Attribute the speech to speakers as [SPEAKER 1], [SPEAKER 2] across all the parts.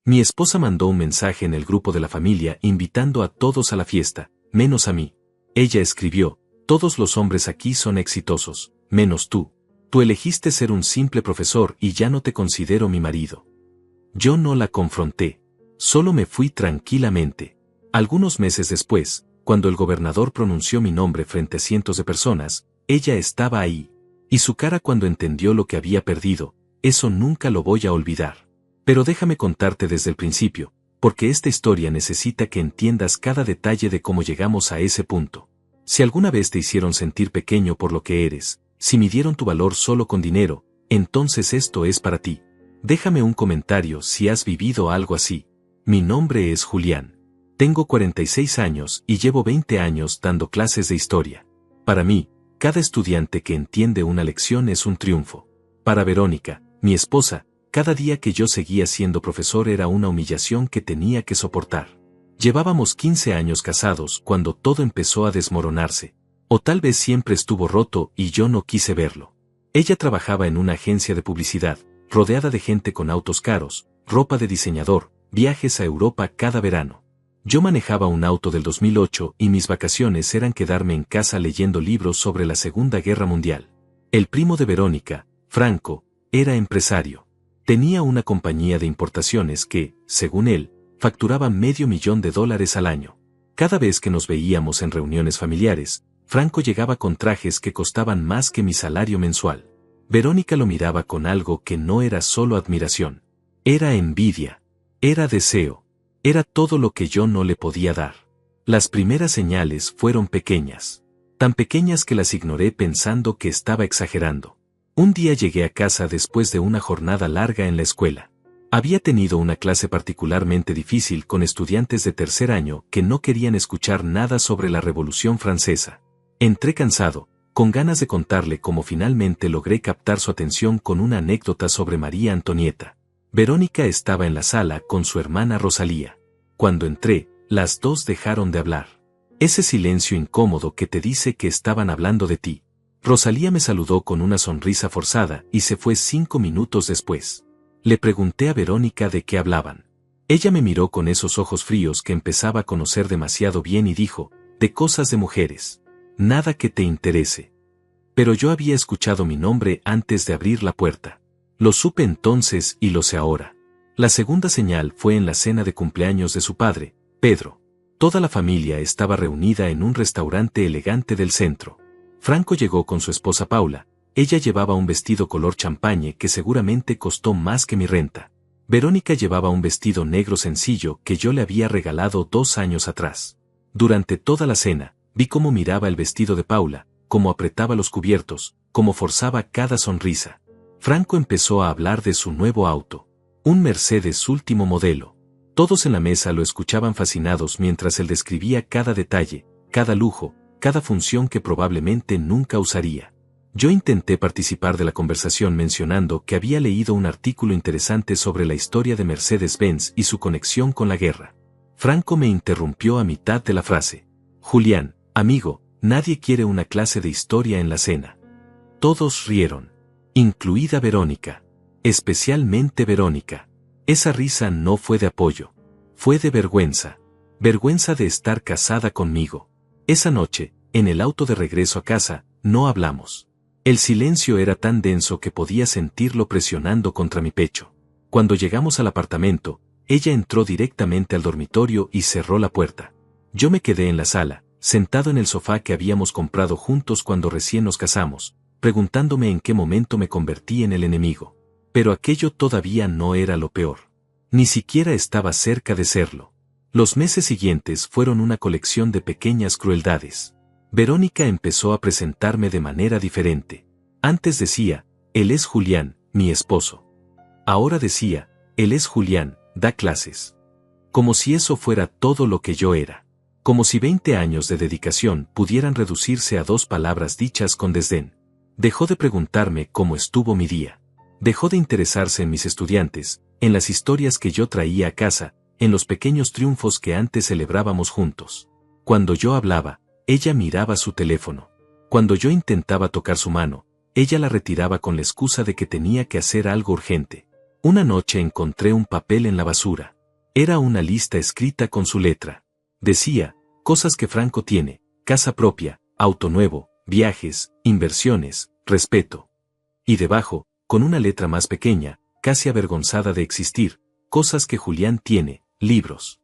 [SPEAKER 1] Mi esposa mandó un mensaje en el grupo de la familia invitando a todos a la fiesta, menos a mí. Ella escribió: todos los hombres aquí son exitosos, menos tú. Tú elegiste ser un simple profesor y ya no te considero mi marido. Yo no la confronté. Solo me fui tranquilamente. Algunos meses después, cuando el gobernador pronunció mi nombre frente a cientos de personas, ella estaba ahí. Y su cara cuando entendió lo que había perdido, eso nunca lo voy a olvidar. Pero déjame contarte desde el principio, porque esta historia necesita que entiendas cada detalle de cómo llegamos a ese punto. Si alguna vez te hicieron sentir pequeño por lo que eres, si midieron tu valor solo con dinero, entonces esto es para ti. Déjame un comentario si has vivido algo así. Mi nombre es Julián. Tengo 46 años y llevo 20 años dando clases de historia. Para mí, cada estudiante que entiende una lección es un triunfo. Para Verónica, mi esposa, cada día que yo seguía siendo profesor era una humillación que tenía que soportar. Llevábamos 15 años casados cuando todo empezó a desmoronarse. O tal vez siempre estuvo roto y yo no quise verlo. Ella trabajaba en una agencia de publicidad, rodeada de gente con autos caros, ropa de diseñador, viajes a Europa cada verano. Yo manejaba un auto del 2008 y mis vacaciones eran quedarme en casa leyendo libros sobre la Segunda Guerra Mundial. El primo de Verónica, Franco, era empresario. Tenía una compañía de importaciones que, según él, facturaba $500,000 al año. Cada vez que nos veíamos en reuniones familiares, Franco llegaba con trajes que costaban más que mi salario mensual. Verónica lo miraba con algo que no era solo admiración. Era envidia. Era deseo. Era todo lo que yo no le podía dar. Las primeras señales fueron pequeñas. Tan pequeñas que las ignoré pensando que estaba exagerando. Un día llegué a casa después de una jornada larga en la escuela. Había tenido una clase particularmente difícil con estudiantes de tercer año que no querían escuchar nada sobre la Revolución Francesa. Entré cansado, con ganas de contarle cómo finalmente logré captar su atención con una anécdota sobre María Antonieta. Verónica estaba en la sala con su hermana Rosalía. Cuando entré, las dos dejaron de hablar. Ese silencio incómodo que te dice que estaban hablando de ti. Rosalía me saludó con una sonrisa forzada y se fue 5 minutos después. Le pregunté a Verónica de qué hablaban. Ella me miró con esos ojos fríos que empezaba a conocer demasiado bien y dijo: de cosas de mujeres. Nada que te interese. Pero yo había escuchado mi nombre antes de abrir la puerta. Lo supe entonces y lo sé ahora. La segunda señal fue en la cena de cumpleaños de su padre, Pedro. Toda la familia estaba reunida en un restaurante elegante del centro. Franco llegó con su esposa Paula. Ella llevaba un vestido color champañe que seguramente costó más que mi renta. Verónica llevaba un vestido negro sencillo que yo le había regalado 2 años atrás. Durante toda la cena, vi cómo miraba el vestido de Paula, cómo apretaba los cubiertos, cómo forzaba cada sonrisa. Franco empezó a hablar de su nuevo auto. Un Mercedes último modelo. Todos en la mesa lo escuchaban fascinados mientras él describía cada detalle, cada lujo, cada función que probablemente nunca usaría. Yo intenté participar de la conversación mencionando que había leído un artículo interesante sobre la historia de Mercedes-Benz y su conexión con la guerra. Franco me interrumpió a mitad de la frase. Julián, amigo, nadie quiere una clase de historia en la cena. Todos rieron. Incluida Verónica. Especialmente Verónica. Esa risa no fue de apoyo. Fue de vergüenza. Vergüenza de estar casada conmigo. Esa noche, en el auto de regreso a casa, no hablamos. El silencio era tan denso que podía sentirlo presionando contra mi pecho. Cuando llegamos al apartamento, ella entró directamente al dormitorio y cerró la puerta. Yo me quedé en la sala, sentado en el sofá que habíamos comprado juntos cuando recién nos casamos, preguntándome en qué momento me convertí en el enemigo. Pero aquello todavía no era lo peor. Ni siquiera estaba cerca de serlo. Los meses siguientes fueron una colección de pequeñas crueldades. Verónica empezó a presentarme de manera diferente. Antes decía, él es Julián, mi esposo. Ahora decía, él es Julián, da clases. Como si eso fuera todo lo que yo era. Como si 20 años de dedicación pudieran reducirse a 2 palabras dichas con desdén. Dejó de preguntarme cómo estuvo mi día. Dejó de interesarse en mis estudiantes, en las historias que yo traía a casa, en los pequeños triunfos que antes celebrábamos juntos. Cuando yo hablaba, ella miraba su teléfono. Cuando yo intentaba tocar su mano, ella la retiraba con la excusa de que tenía que hacer algo urgente. Una noche encontré un papel en la basura. Era una lista escrita con su letra. Decía, cosas que Franco tiene: casa propia, auto nuevo, viajes, inversiones, respeto. Y debajo, con una letra más pequeña, casi avergonzada de existir, cosas que Julián tiene: libros.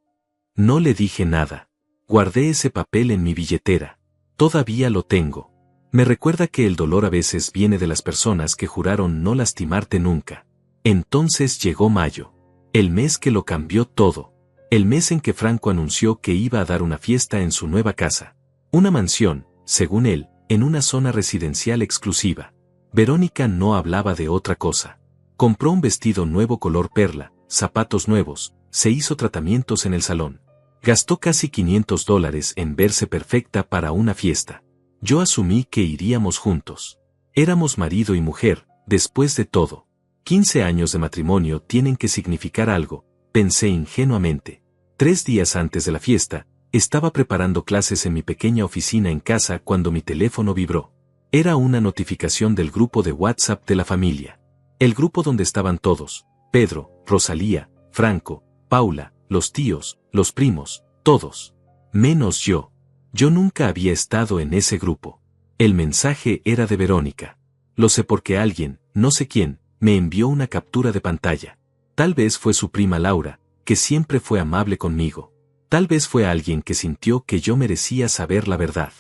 [SPEAKER 1] No le dije nada. Guardé ese papel en mi billetera. Todavía lo tengo. Me recuerda que el dolor a veces viene de las personas que juraron no lastimarte nunca. Entonces llegó mayo. El mes que lo cambió todo. El mes en que Franco anunció que iba a dar una fiesta en su nueva casa. Una mansión, según él, en una zona residencial exclusiva. Verónica no hablaba de otra cosa. Compró un vestido nuevo color perla, zapatos nuevos, se hizo tratamientos en el salón. Gastó casi $500 en verse perfecta para una fiesta. Yo asumí que iríamos juntos. Éramos marido y mujer, después de todo. 15 años de matrimonio tienen que significar algo, pensé ingenuamente. 3 días antes de la fiesta, estaba preparando clases en mi pequeña oficina en casa cuando mi teléfono vibró. Era una notificación del grupo de WhatsApp de la familia. El grupo donde estaban todos: Pedro, Rosalía, Franco, Paula, los tíos, los primos, todos. Menos yo. Yo nunca había estado en ese grupo. El mensaje era de Verónica. Lo sé porque alguien, no sé quién, me envió una captura de pantalla. Tal vez fue su prima Laura, que siempre fue amable conmigo. Tal vez fue alguien que sintió que yo merecía saber la verdad.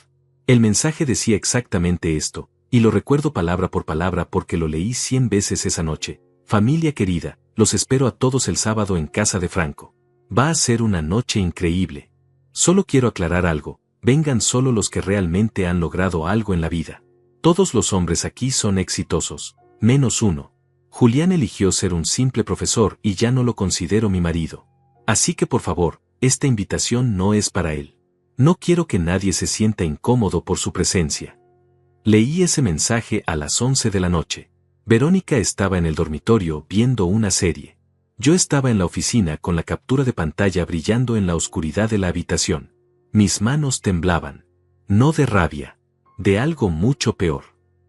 [SPEAKER 1] El mensaje decía exactamente esto, y lo recuerdo palabra por palabra porque lo leí 100 veces esa noche. Familia querida, los espero a todos el sábado en casa de Franco. Va a ser una noche increíble. Solo quiero aclarar algo: vengan solo los que realmente han logrado algo en la vida. Todos los hombres aquí son exitosos, menos uno. Julián eligió ser un simple profesor y ya no lo considero mi marido. Así que por favor, esta invitación no es para él. No quiero que nadie se sienta incómodo por su presencia. Leí ese mensaje a las 11 de la noche. Verónica estaba en el dormitorio viendo una serie. Yo estaba en la oficina con la captura de pantalla brillando en la oscuridad de la habitación. Mis manos temblaban. No de rabia. De algo mucho peor.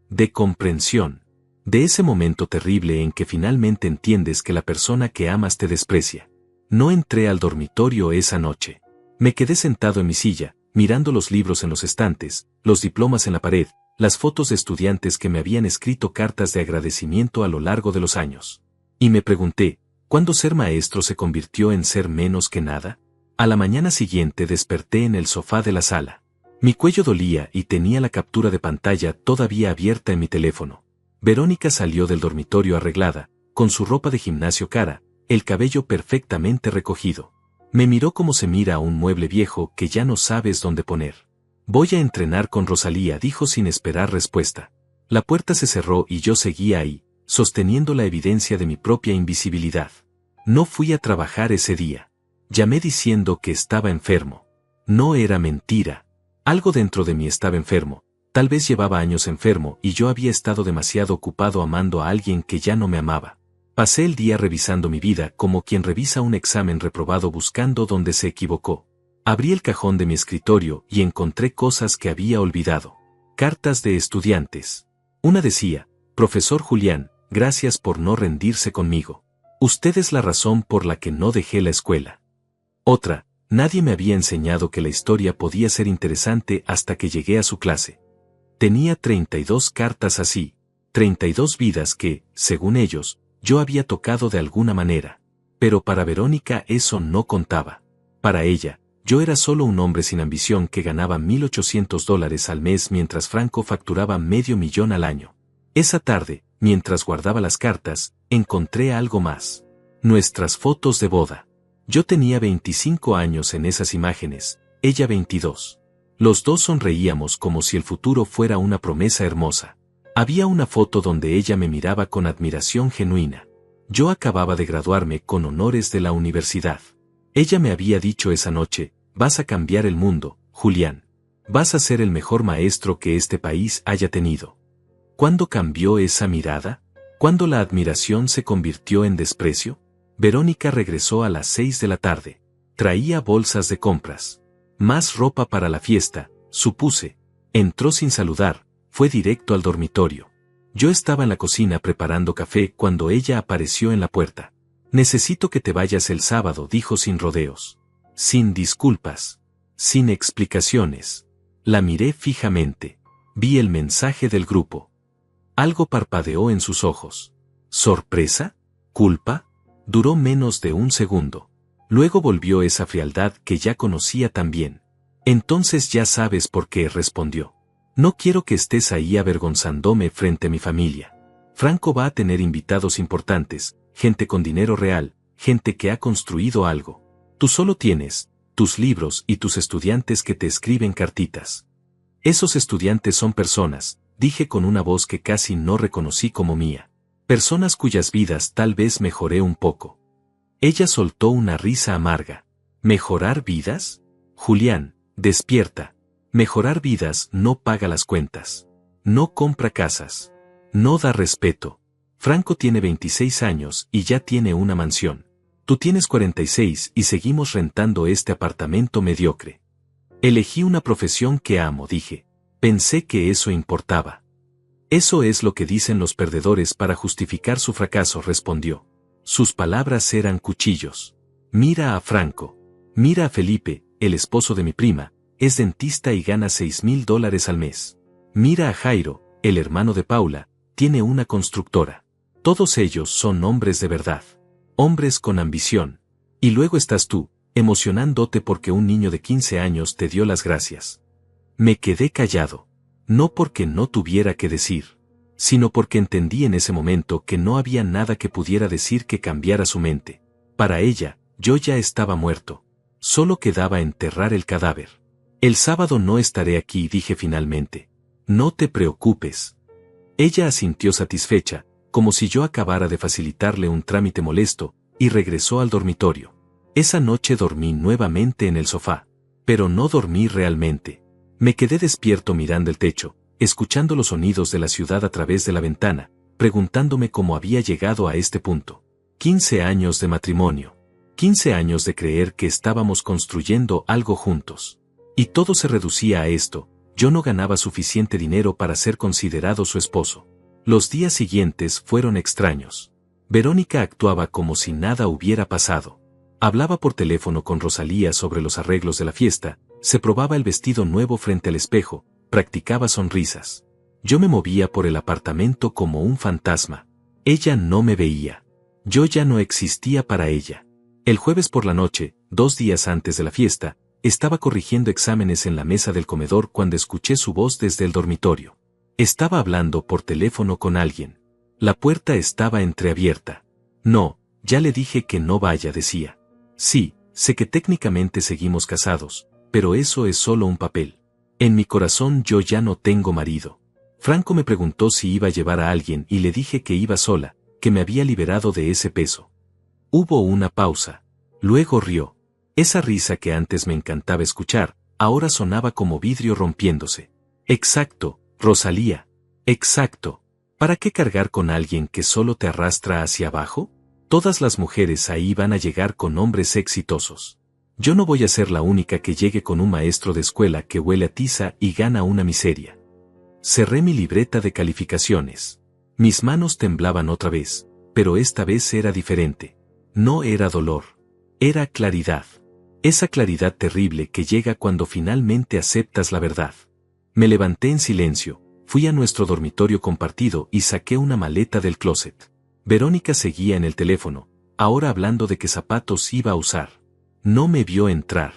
[SPEAKER 1] De comprensión. De ese momento terrible en que finalmente entiendes que la persona que amas te desprecia. No entré al dormitorio esa noche. Me quedé sentado en mi silla, mirando los libros en los estantes, los diplomas en la pared, las fotos de estudiantes que me habían escrito cartas de agradecimiento a lo largo de los años. Y me pregunté, ¿cuándo ser maestro se convirtió en ser menos que nada? A la mañana siguiente desperté en el sofá de la sala. Mi cuello dolía y tenía la captura de pantalla todavía abierta en mi teléfono. Verónica salió del dormitorio arreglada, con su ropa de gimnasio cara, el cabello perfectamente recogido. Me miró como se mira a un mueble viejo que ya no sabes dónde poner. Voy a entrenar con Rosalía, dijo sin esperar respuesta. La puerta se cerró y yo seguía ahí, sosteniendo la evidencia de mi propia invisibilidad. No fui a trabajar ese día. Llamé diciendo que estaba enfermo. No era mentira. Algo dentro de mí estaba enfermo. Tal vez llevaba años enfermo y yo había estado demasiado ocupado amando a alguien que ya no me amaba. Pasé el día revisando mi vida como quien revisa un examen reprobado buscando dónde se equivocó. Abrí el cajón de mi escritorio y encontré cosas que había olvidado. Cartas de estudiantes. Una decía: Profesor Julián, gracias por no rendirse conmigo. Usted es la razón por la que no dejé la escuela. Otra: nadie me había enseñado que la historia podía ser interesante hasta que llegué a su clase. Tenía 32 cartas así, 32 vidas que, según ellos, yo había tocado de alguna manera. Pero para Verónica eso no contaba. Para ella, yo era solo un hombre sin ambición que ganaba $1,800 al mes mientras Franco facturaba $500,000 al año. Esa tarde, mientras guardaba las cartas, encontré algo más. Nuestras fotos de boda. Yo tenía 25 años en esas imágenes, ella 22. Los dos sonreíamos como si el futuro fuera una promesa hermosa. Había una foto donde ella me miraba con admiración genuina. Yo acababa de graduarme con honores de la universidad. Ella me había dicho esa noche: vas a cambiar el mundo, Julián. Vas a ser el mejor maestro que este país haya tenido. ¿Cuándo cambió esa mirada? ¿Cuándo la admiración se convirtió en desprecio? Verónica regresó a las 6 de la tarde. Traía bolsas de compras. Más ropa para la fiesta, supuse. Entró sin saludar, fue directo al dormitorio. Yo estaba en la cocina preparando café cuando ella apareció en la puerta. Necesito que te vayas el sábado, dijo sin rodeos. Sin disculpas. Sin explicaciones. La miré fijamente. Vi el mensaje del grupo. Algo parpadeó en sus ojos. ¿Sorpresa? ¿Culpa? Duró menos de un segundo. Luego volvió esa frialdad que ya conocía tan bien. Entonces ya sabes por qué, respondió. No quiero que estés ahí avergonzándome frente a mi familia. Franco va a tener invitados importantes, gente con dinero real, gente que ha construido algo. Tú solo tienes tus libros y tus estudiantes que te escriben cartitas. Esos estudiantes son personas, dije con una voz que casi no reconocí como mía. Personas cuyas vidas tal vez mejoré un poco. Ella soltó una risa amarga. ¿Mejorar vidas? Julián, despierta. Mejorar vidas no paga las cuentas. No compra casas. No da respeto. Franco tiene 26 años y ya tiene una mansión. Tú tienes 46 y seguimos rentando este apartamento mediocre. Elegí una profesión que amo, dije. Pensé que eso importaba. Eso es lo que dicen los perdedores para justificar su fracaso, respondió. Sus palabras eran cuchillos. Mira a Franco. Mira a Felipe, el esposo de mi prima, es dentista y gana $6,000 al mes. Mira a Jairo, el hermano de Paula, tiene una constructora. Todos ellos son hombres de verdad. Hombres con ambición. Y luego estás tú, emocionándote porque un niño de 15 años te dio las gracias. Me quedé callado. No porque no tuviera que decir, sino porque entendí en ese momento que no había nada que pudiera decir que cambiara su mente. Para ella, yo ya estaba muerto. Solo quedaba enterrar el cadáver. El sábado no estaré aquí, dije finalmente. No te preocupes. Ella asintió satisfecha, como si yo acabara de facilitarle un trámite molesto, y regresó al dormitorio. Esa noche dormí nuevamente en el sofá, pero no dormí realmente. Me quedé despierto mirando el techo, escuchando los sonidos de la ciudad a través de la ventana, preguntándome cómo había llegado a este punto. 15 años de matrimonio. 15 años de creer que estábamos construyendo algo juntos. Y todo se reducía a esto. Yo no ganaba suficiente dinero para ser considerado su esposo. Los días siguientes fueron extraños. Verónica actuaba como si nada hubiera pasado. Hablaba por teléfono con Rosalía sobre los arreglos de la fiesta, se probaba el vestido nuevo frente al espejo, practicaba sonrisas. Yo me movía por el apartamento como un fantasma. Ella no me veía. Yo ya no existía para ella. El jueves por la noche, 2 días antes de la fiesta, estaba corrigiendo exámenes en la mesa del comedor cuando escuché su voz desde el dormitorio. Estaba hablando por teléfono con alguien. La puerta estaba entreabierta. No, ya le dije que no vaya, decía. Sí, sé que técnicamente seguimos casados, pero eso es solo un papel. En mi corazón yo ya no tengo marido. Franco me preguntó si iba a llevar a alguien y le dije que iba sola, que me había liberado de ese peso. Hubo una pausa. Luego rió. Esa risa que antes me encantaba escuchar, ahora sonaba como vidrio rompiéndose. Exacto, Rosalía. Exacto. ¿Para qué cargar con alguien que solo te arrastra hacia abajo? Todas las mujeres ahí van a llegar con hombres exitosos. Yo no voy a ser la única que llegue con un maestro de escuela que huele a tiza y gana una miseria. Cerré mi libreta de calificaciones. Mis manos temblaban otra vez, pero esta vez era diferente. No era dolor. Era claridad. Esa claridad terrible que llega cuando finalmente aceptas la verdad. Me levanté en silencio, fui a nuestro dormitorio compartido y saqué una maleta del closet. Verónica seguía en el teléfono, ahora hablando de qué zapatos iba a usar. No me vio entrar.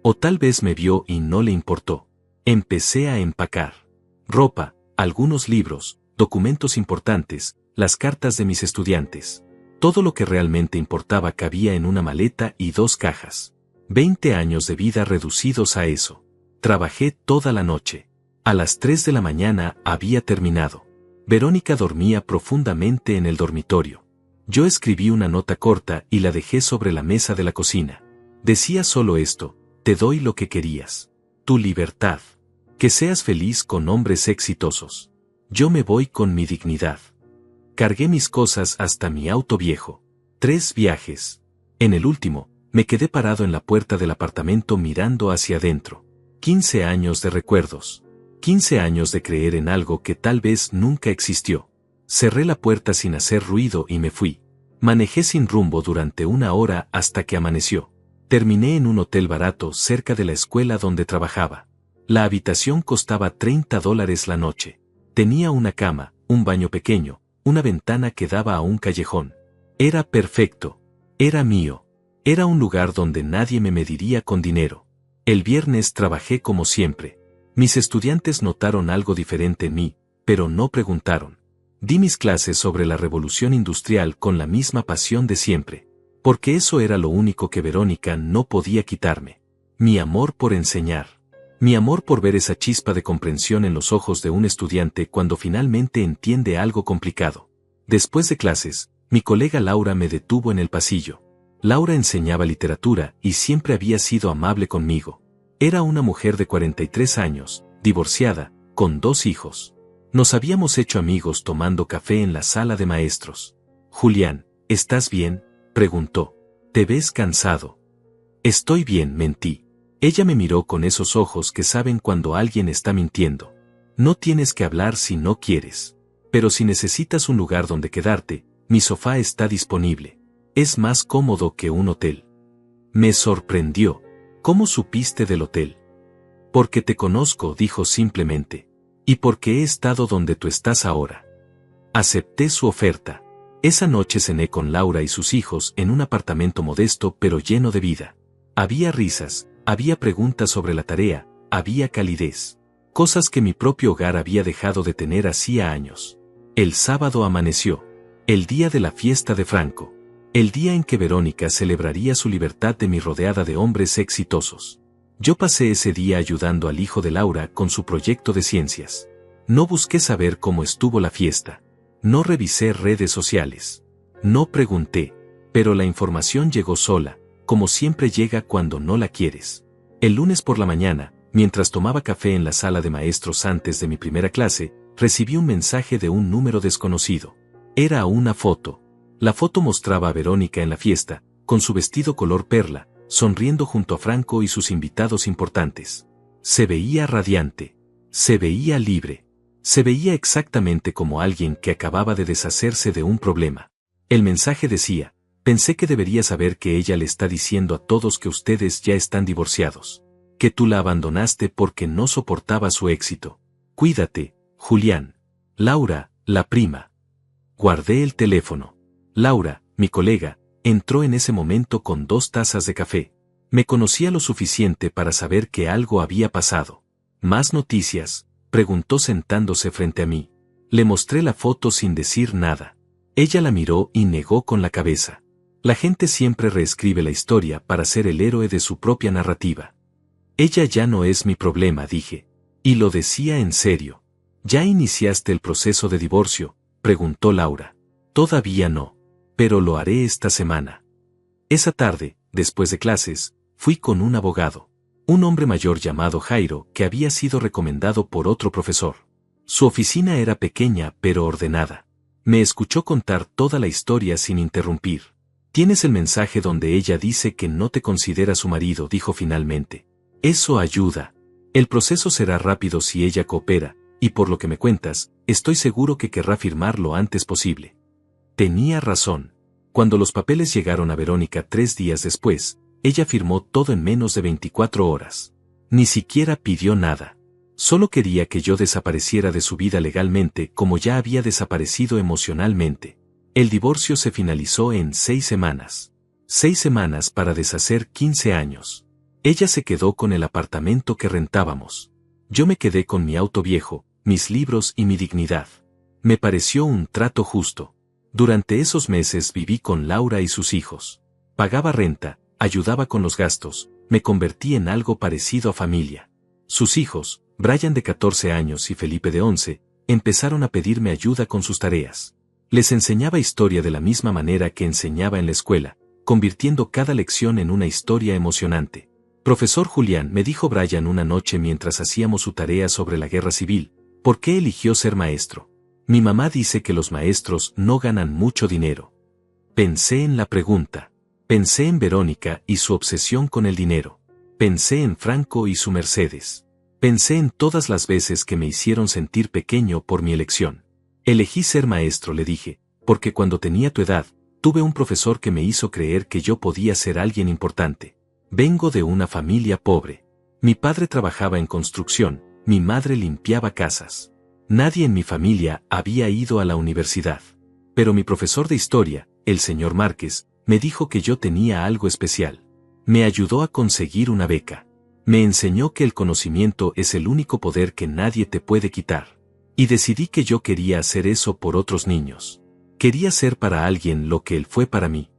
[SPEAKER 1] O tal vez me vio y no le importó. Empecé a empacar. Ropa, algunos libros, documentos importantes, las cartas de mis estudiantes. Todo lo que realmente importaba cabía en una maleta y 2 cajas. 20 años de vida reducidos a eso. Trabajé toda la noche. A las 3 de la mañana había terminado. Verónica dormía profundamente en el dormitorio. Yo escribí una nota corta y la dejé sobre la mesa de la cocina. Decía solo esto: te doy lo que querías. Tu libertad. Que seas feliz con hombres exitosos. Yo me voy con mi dignidad. Cargué mis cosas hasta mi auto viejo. 3 viajes. En el último, me quedé parado en la puerta del apartamento mirando hacia adentro. 15 años de recuerdos. 15 años de creer en algo que tal vez nunca existió. Cerré la puerta sin hacer ruido y me fui. Manejé sin rumbo durante 1 hora hasta que amaneció. Terminé en un hotel barato cerca de la escuela donde trabajaba. La habitación costaba $30 la noche. Tenía una cama, un baño pequeño, una ventana que daba a un callejón. Era perfecto. Era mío. Era un lugar donde nadie me mediría con dinero. El viernes trabajé como siempre. Mis estudiantes notaron algo diferente en mí, pero no preguntaron. Di mis clases sobre la revolución industrial con la misma pasión de siempre. Porque eso era lo único que Verónica no podía quitarme. Mi amor por enseñar. Mi amor por ver esa chispa de comprensión en los ojos de un estudiante cuando finalmente entiende algo complicado. Después de clases, mi colega Laura me detuvo en el pasillo. Laura enseñaba literatura y siempre había sido amable conmigo. Era una mujer de 43 años, divorciada, con 2 hijos. Nos habíamos hecho amigos tomando café en la sala de maestros. «Julián, ¿estás bien?», preguntó. «Te ves cansado». «Estoy bien», mentí. Ella me miró con esos ojos que saben cuando alguien está mintiendo. «No tienes que hablar si no quieres. Pero si necesitas un lugar donde quedarte, mi sofá está disponible. Es más cómodo que un hotel». Me sorprendió. «¿Cómo supiste del hotel?». «Porque te conozco», dijo simplemente. «Y porque he estado donde tú estás ahora». Acepté su oferta. Esa noche cené con Laura y sus hijos en un apartamento modesto pero lleno de vida. Había risas, había preguntas sobre la tarea, había calidez. Cosas que mi propio hogar había dejado de tener hacía años. El sábado amaneció. El día de la fiesta de Franco. El día en que Verónica celebraría su libertad de mí rodeada de hombres exitosos. Yo pasé ese día ayudando al hijo de Laura con su proyecto de ciencias. No busqué saber cómo estuvo la fiesta. No revisé redes sociales. No pregunté. Pero la información llegó sola, como siempre llega cuando no la quieres. El lunes por la mañana, mientras tomaba café en la sala de maestros antes de mi primera clase, recibí un mensaje de un número desconocido. Era una foto. La foto mostraba a Verónica en la fiesta, con su vestido color perla, sonriendo junto a Franco y sus invitados importantes. Se veía radiante. Se veía libre. Se veía exactamente como alguien que acababa de deshacerse de un problema. El mensaje decía: «Pensé que debería saber que ella le está diciendo a todos que ustedes ya están divorciados. Que tú la abandonaste porque no soportaba su éxito. Cuídate, Julián. Laura, la prima». Guardé el teléfono. Laura, mi colega, entró en ese momento con 2 tazas de café. Me conocía lo suficiente para saber que algo había pasado. «¿Más noticias?», preguntó sentándose frente a mí. Le mostré la foto sin decir nada. Ella la miró y negó con la cabeza. La gente siempre reescribe la historia para ser el héroe de su propia narrativa. «Ella ya no es mi problema», dije. Y lo decía en serio. «¿Ya iniciaste el proceso de divorcio?», preguntó Laura. «Todavía no. Pero lo haré esta semana». Esa tarde, después de clases, fui con un abogado. Un hombre mayor llamado Jairo que había sido recomendado por otro profesor. Su oficina era pequeña pero ordenada. Me escuchó contar toda la historia sin interrumpir. «Tienes el mensaje donde ella dice que no te considera su marido», dijo finalmente. «Eso ayuda. El proceso será rápido si ella coopera, y por lo que me cuentas, estoy seguro que querrá firmar lo antes posible». Tenía razón. Cuando los papeles llegaron a Verónica 3 días después, ella firmó todo en menos de 24 horas. Ni siquiera pidió nada. Solo quería que yo desapareciera de su vida legalmente como ya había desaparecido emocionalmente. El divorcio se finalizó en 6 semanas. 6 semanas para deshacer 15 años. Ella se quedó con el apartamento que rentábamos. Yo me quedé con mi auto viejo, mis libros y mi dignidad. Me pareció un trato justo. Durante esos meses viví con Laura y sus hijos. Pagaba renta, ayudaba con los gastos, me convertí en algo parecido a familia. Sus hijos, Brian de 14 años y Felipe de 11, empezaron a pedirme ayuda con sus tareas. Les enseñaba historia de la misma manera que enseñaba en la escuela, convirtiendo cada lección en una historia emocionante. «Profesor Julián», me dijo Brian una noche mientras hacíamos su tarea sobre la guerra civil, «¿por qué eligió ser maestro?». «Mi mamá dice que los maestros no ganan mucho dinero». Pensé en la pregunta. Pensé en Verónica y su obsesión con el dinero. Pensé en Franco y su Mercedes. Pensé en todas las veces que me hicieron sentir pequeño por mi elección. «Elegí ser maestro», le dije, «porque cuando tenía tu edad, Tuve un profesor que me hizo creer que yo podía ser alguien importante. Vengo de una familia pobre. Mi padre trabajaba en construcción, mi madre limpiaba casas. Nadie en mi familia había ido a la universidad. Pero mi profesor de historia, el señor Márquez, me dijo que yo tenía algo especial. Me ayudó a conseguir una beca. Me enseñó que el conocimiento es el único poder que nadie te puede quitar. Y decidí que yo quería hacer eso por otros niños. Quería ser para alguien lo que él fue para mí.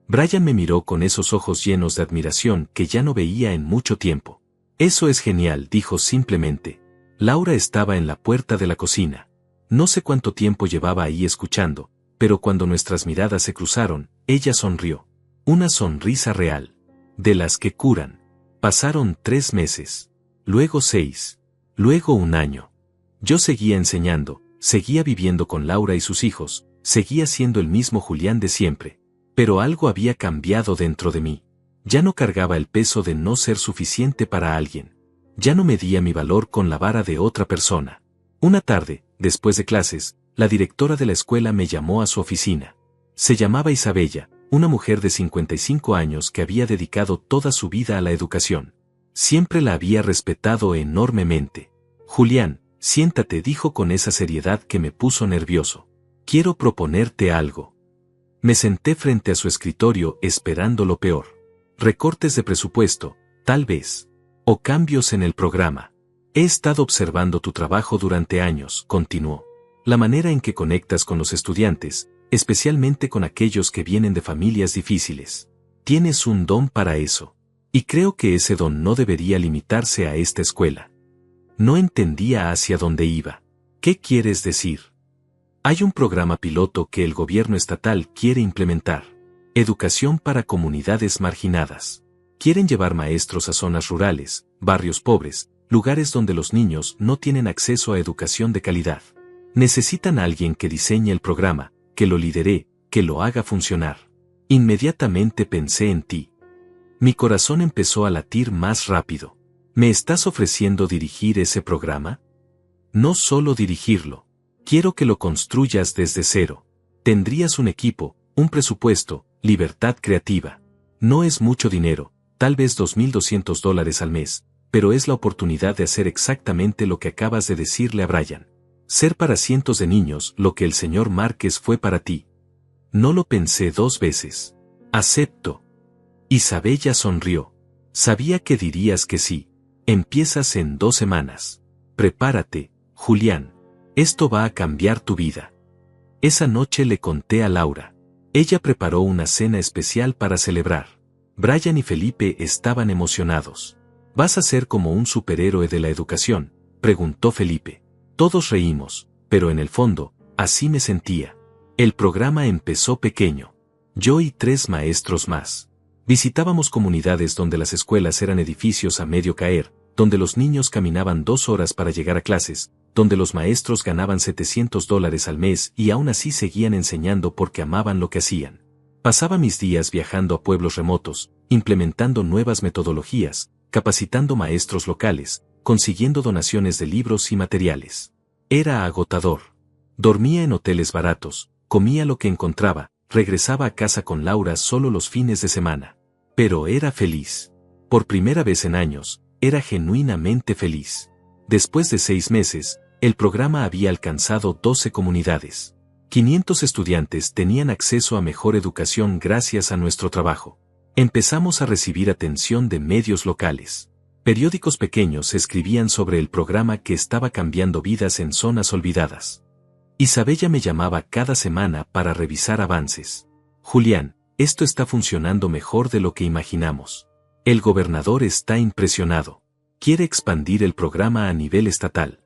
[SPEAKER 1] Brian me miró con esos ojos llenos de admiración que ya no veía en mucho tiempo. Eso es genial, dijo simplemente. Laura estaba en la puerta de la cocina. No sé cuánto tiempo llevaba ahí escuchando, pero cuando nuestras miradas se cruzaron, ella sonrió. Una sonrisa real. De las que curan. Pasaron 3 meses. Luego 6. Luego 1 año. Yo seguía enseñando, seguía viviendo con Laura y sus hijos, seguía siendo el mismo Julián de siempre. Pero algo había cambiado dentro de mí. Ya no cargaba el peso de no ser suficiente para alguien. Ya no medía mi valor con la vara de otra persona. Una tarde, después de clases, la directora de la escuela me llamó a su oficina. Se llamaba Isabella, una mujer de 55 años que había dedicado toda su vida a la educación. Siempre la había respetado enormemente. Julián, siéntate, dijo con esa seriedad que me puso nervioso. Quiero proponerte algo. Me senté frente a su escritorio esperando lo peor. Recortes de presupuesto, tal vez. O cambios en el programa. He estado observando tu trabajo durante años, continuó. La manera en que conectas con los estudiantes, especialmente con aquellos que vienen de familias difíciles. Tienes un don para eso. Y creo que ese don no debería limitarse a esta escuela. No entendía hacia dónde iba. ¿Qué quieres decir? Hay un programa piloto que el gobierno estatal quiere implementar. Educación para comunidades marginadas. Quieren llevar maestros a zonas rurales, barrios pobres, lugares donde los niños no tienen acceso a educación de calidad. Necesitan a alguien que diseñe el programa, que lo lidere, que lo haga funcionar. Inmediatamente pensé en ti. Mi corazón empezó a latir más rápido. ¿Me estás ofreciendo dirigir ese programa? No solo dirigirlo. Quiero que lo construyas desde cero. Tendrías un equipo, un presupuesto, libertad creativa. No es mucho dinero, tal vez $2,200 al mes, pero es la oportunidad de hacer exactamente lo que acabas de decirle a Brian. Ser para cientos de niños lo que el señor Márquez fue para ti. No lo pensé 2 veces. Acepto. Isabella sonrió. Sabía que dirías que sí. Empiezas en 2 semanas. Prepárate, Julián. Esto va a cambiar tu vida. Esa noche le conté a Laura. Ella preparó una cena especial para celebrar. Brian y Felipe estaban emocionados. ¿Vas a ser como un superhéroe de la educación?, preguntó Felipe. Todos reímos, pero en el fondo, así me sentía. El programa empezó pequeño. Yo y 3 maestros más. Visitábamos comunidades donde las escuelas eran edificios a medio caer, donde los niños caminaban 2 horas para llegar a clases, donde los maestros ganaban $700 al mes y aún así seguían enseñando porque amaban lo que hacían. Pasaba mis días viajando a pueblos remotos, implementando nuevas metodologías, capacitando maestros locales, consiguiendo donaciones de libros y materiales. Era agotador. Dormía en hoteles baratos, comía lo que encontraba, regresaba a casa con Laura solo los fines de semana. Pero era feliz. Por primera vez en años, era genuinamente feliz. Después de 6 meses, el programa había alcanzado 12 comunidades. 500 estudiantes tenían acceso a mejor educación gracias a nuestro trabajo. Empezamos a recibir atención de medios locales. Periódicos pequeños escribían sobre el programa que estaba cambiando vidas en zonas olvidadas. Isabella me llamaba cada semana para revisar avances. Julián, esto está funcionando mejor de lo que imaginamos. El gobernador está impresionado. Quiere expandir el programa a nivel estatal.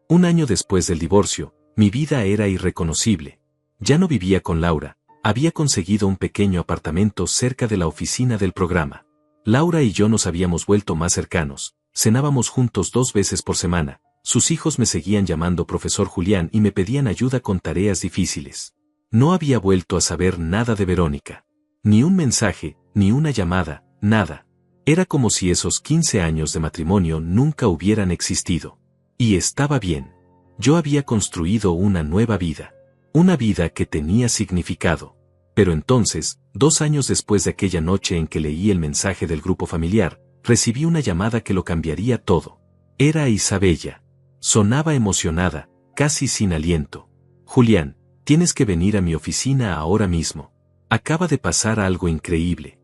[SPEAKER 1] 1 año después del divorcio, mi vida era irreconocible. Ya no vivía con Laura, había conseguido un pequeño apartamento cerca de la oficina del programa. Laura y yo nos habíamos vuelto más cercanos, cenábamos juntos 2 veces por semana, sus hijos me seguían llamando profesor Julián y me pedían ayuda con tareas difíciles. No había vuelto a saber nada de Verónica. Ni un mensaje, ni una llamada, nada. Era como si esos 15 años de matrimonio nunca hubieran existido. Y estaba bien. Yo había construido una nueva vida. Una vida que tenía significado. Pero entonces, 2 años después de aquella noche en que leí el mensaje del grupo familiar, recibí una llamada que lo cambiaría todo. Era Isabella. Sonaba emocionada, casi sin aliento. Julián, tienes que venir a mi oficina ahora mismo. Acaba de pasar algo increíble.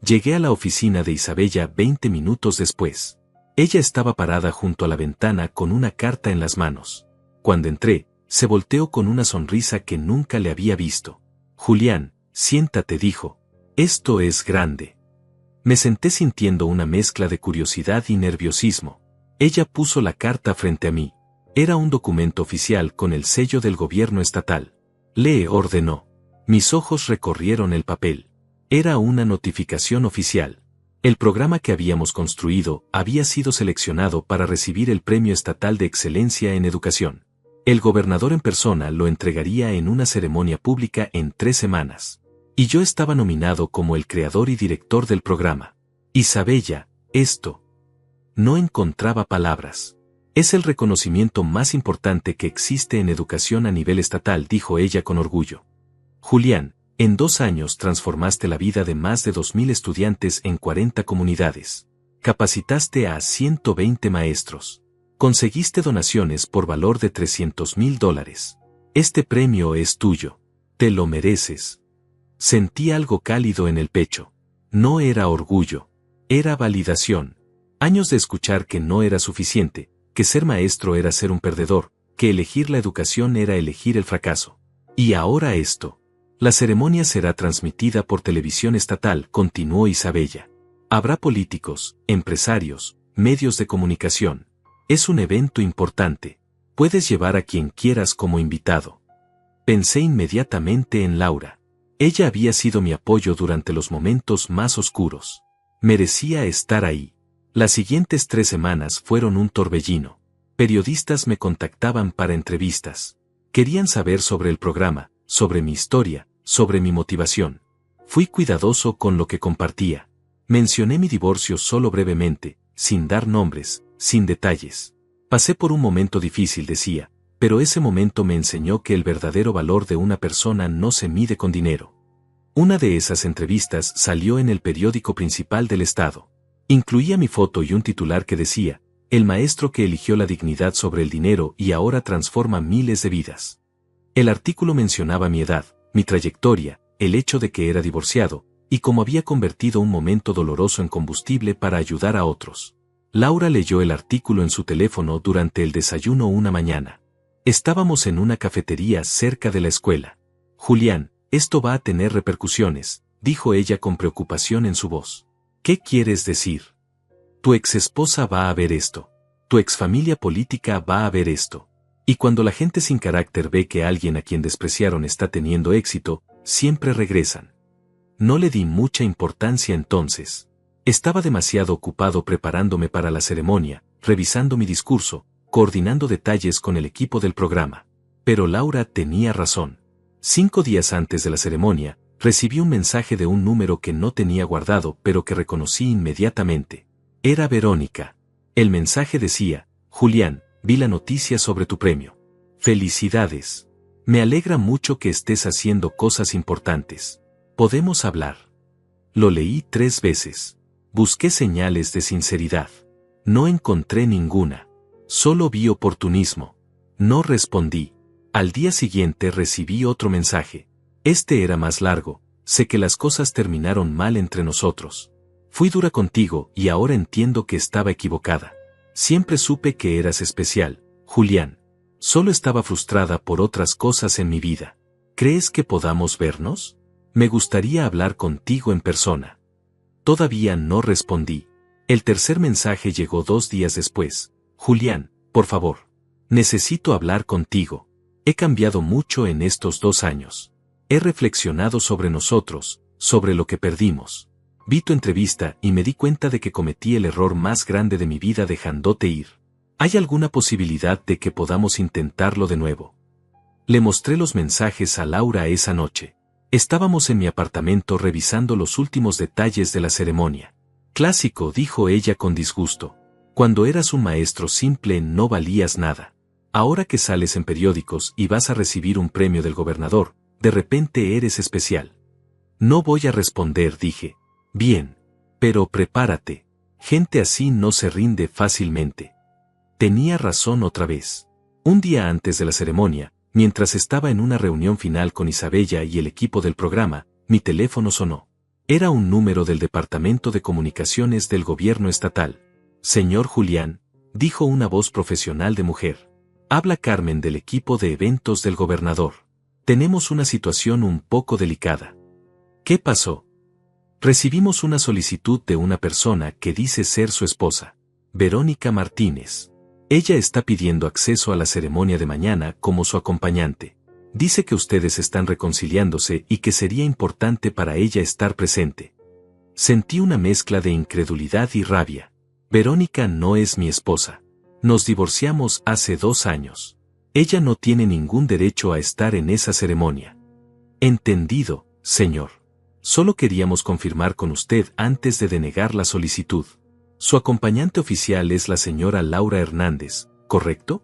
[SPEAKER 1] Llegué a la oficina de Isabella 20 minutos después. Ella estaba parada junto a la ventana con una carta en las manos. Cuando entré, se volteó con una sonrisa que nunca le había visto. Julián, siéntate, dijo. Esto es grande. Me senté sintiendo una mezcla de curiosidad y nerviosismo. Ella puso la carta frente a mí. Era un documento oficial con el sello del gobierno estatal. Lee, ordenó. Mis ojos recorrieron el papel. Era una notificación oficial. El programa que habíamos construido había sido seleccionado para recibir el Premio Estatal de Excelencia en Educación. El gobernador en persona lo entregaría en una ceremonia pública en 3 semanas. Y yo estaba nominado como el creador y director del programa. Isabella, esto. No encontraba palabras. Es el reconocimiento más importante que existe en educación a nivel estatal, dijo ella con orgullo. Julián, en 2 años transformaste la vida de más de 2.000 estudiantes en 40 comunidades. Capacitaste a 120 maestros. Conseguiste donaciones por valor de $300,000. Este premio es tuyo. Te lo mereces. Sentí algo cálido en el pecho. No era orgullo. Era validación. Años de escuchar que no era suficiente, que ser maestro era ser un perdedor, que elegir la educación era elegir el fracaso. Y ahora esto. La ceremonia será transmitida por televisión estatal, continuó Isabella. Habrá políticos, empresarios, medios de comunicación. Es un evento importante. Puedes llevar a quien quieras como invitado. Pensé inmediatamente en Laura. Ella había sido mi apoyo durante los momentos más oscuros. Merecía estar ahí. Las siguientes 3 semanas fueron un torbellino. Periodistas me contactaban para entrevistas. Querían saber sobre el programa, sobre mi historia, sobre mi motivación. Fui cuidadoso con lo que compartía. Mencioné mi divorcio solo brevemente, sin dar nombres, sin detalles. Pasé por un momento difícil, decía, pero ese momento me enseñó que el verdadero valor de una persona no se mide con dinero. Una de esas entrevistas salió en el periódico principal del estado. Incluía mi foto y un titular que decía, el maestro que eligió la dignidad sobre el dinero y ahora transforma miles de vidas. El artículo mencionaba mi edad, mi trayectoria, el hecho de que era divorciado, y cómo había convertido un momento doloroso en combustible para ayudar a otros. Laura leyó el artículo en su teléfono durante el desayuno una mañana. Estábamos en una cafetería cerca de la escuela. Julián, esto va a tener repercusiones, dijo ella con preocupación en su voz. ¿Qué quieres decir? Tu exesposa va a ver esto. Tu exfamilia política va a ver esto. Y cuando la gente sin carácter ve que alguien a quien despreciaron está teniendo éxito, siempre regresan. No le di mucha importancia entonces. Estaba demasiado ocupado preparándome para la ceremonia, revisando mi discurso, coordinando detalles con el equipo del programa. Pero Laura tenía razón. 5 días antes de la ceremonia, recibí un mensaje de un número que no tenía guardado pero que reconocí inmediatamente. Era Verónica. El mensaje decía, Julián, vi la noticia sobre tu premio. Felicidades. Me alegra mucho que estés haciendo cosas importantes. ¿Podemos hablar? Lo leí 3 veces. Busqué señales de sinceridad. No encontré ninguna. Solo vi oportunismo. No respondí. Al día siguiente recibí otro mensaje. Este era más largo. Sé que las cosas terminaron mal entre nosotros. Fui dura contigo y ahora entiendo que estaba equivocada. Siempre supe que eras especial, Julián. Solo estaba frustrada por otras cosas en mi vida. ¿Crees que podamos vernos? Me gustaría hablar contigo en persona. Todavía no respondí. El tercer mensaje llegó 2 días después. Julián, por favor. Necesito hablar contigo. He cambiado mucho en estos 2 años. He reflexionado sobre nosotros, sobre lo que perdimos. Vi tu entrevista y me di cuenta de que cometí el error más grande de mi vida dejándote ir. ¿Hay alguna posibilidad de que podamos intentarlo de nuevo? Le mostré los mensajes a Laura esa noche. Estábamos en mi apartamento revisando los últimos detalles de la ceremonia. Clásico, dijo ella con disgusto. Cuando eras un maestro simple no valías nada. Ahora que sales en periódicos y vas a recibir un premio del gobernador, de repente eres especial. No voy a responder, dije. Bien. Pero prepárate. Gente así no se rinde fácilmente. Tenía razón otra vez. Un día antes de la ceremonia, mientras estaba en una reunión final con Isabella y el equipo del programa, mi teléfono sonó. Era un número del Departamento de Comunicaciones del Gobierno Estatal. Señor Julián, dijo una voz profesional de mujer. Habla Carmen del equipo de eventos del gobernador. Tenemos una situación un poco delicada. ¿Qué pasó? Recibimos una solicitud de una persona que dice ser su esposa, Verónica Martínez. Ella está pidiendo acceso a la ceremonia de mañana como su acompañante. Dice que ustedes están reconciliándose y que sería importante para ella estar presente. Sentí una mezcla de incredulidad y rabia. Verónica no es mi esposa. Nos divorciamos hace 2 años. Ella no tiene ningún derecho a estar en esa ceremonia. Entendido, señor. Solo queríamos confirmar con usted antes de denegar la solicitud. Su acompañante oficial es la señora Laura Hernández, ¿correcto?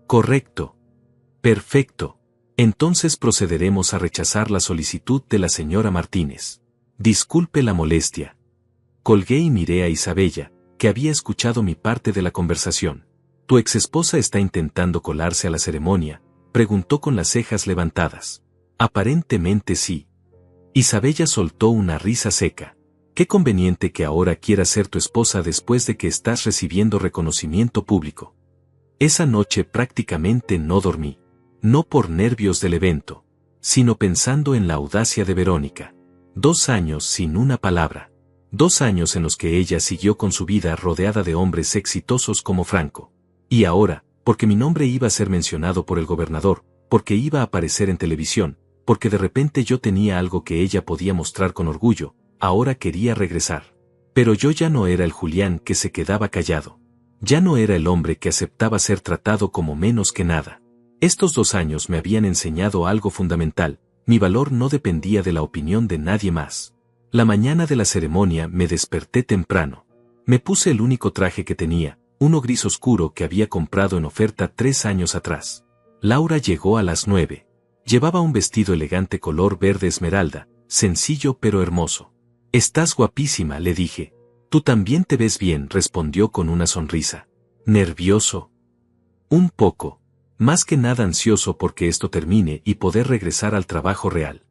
[SPEAKER 1] Correcto. Perfecto. Entonces procederemos a rechazar la solicitud de la señora Martínez. Disculpe la molestia. Colgué y miré a Isabella, que había escuchado mi parte de la conversación. ¿Tu exesposa está intentando colarse a la ceremonia?, preguntó con las cejas levantadas. Aparentemente sí. Isabella soltó una risa seca. Qué conveniente que ahora quiera ser tu esposa después de que estás recibiendo reconocimiento público. Esa noche prácticamente no dormí. No por nervios del evento, sino pensando en la audacia de Verónica. 2 años sin una palabra. 2 años en los que ella siguió con su vida rodeada de hombres exitosos como Franco. Y ahora, porque mi nombre iba a ser mencionado por el gobernador, porque iba a aparecer en televisión, porque de repente yo tenía algo que ella podía mostrar con orgullo, ahora quería regresar. Pero yo ya no era el Julián que se quedaba callado. Ya no era el hombre que aceptaba ser tratado como menos que nada. Estos 2 años me habían enseñado algo fundamental: mi valor no dependía de la opinión de nadie más. La mañana de la ceremonia me desperté temprano. Me puse el único traje que tenía, uno gris oscuro que había comprado en oferta 3 años atrás. Laura llegó a las 9. Llevaba un vestido elegante color verde esmeralda, sencillo pero hermoso. «Estás guapísima», le dije. «Tú también te ves bien», respondió con una sonrisa. ¿Nervioso? Un poco. Más que nada ansioso porque esto termine y poder regresar al trabajo real.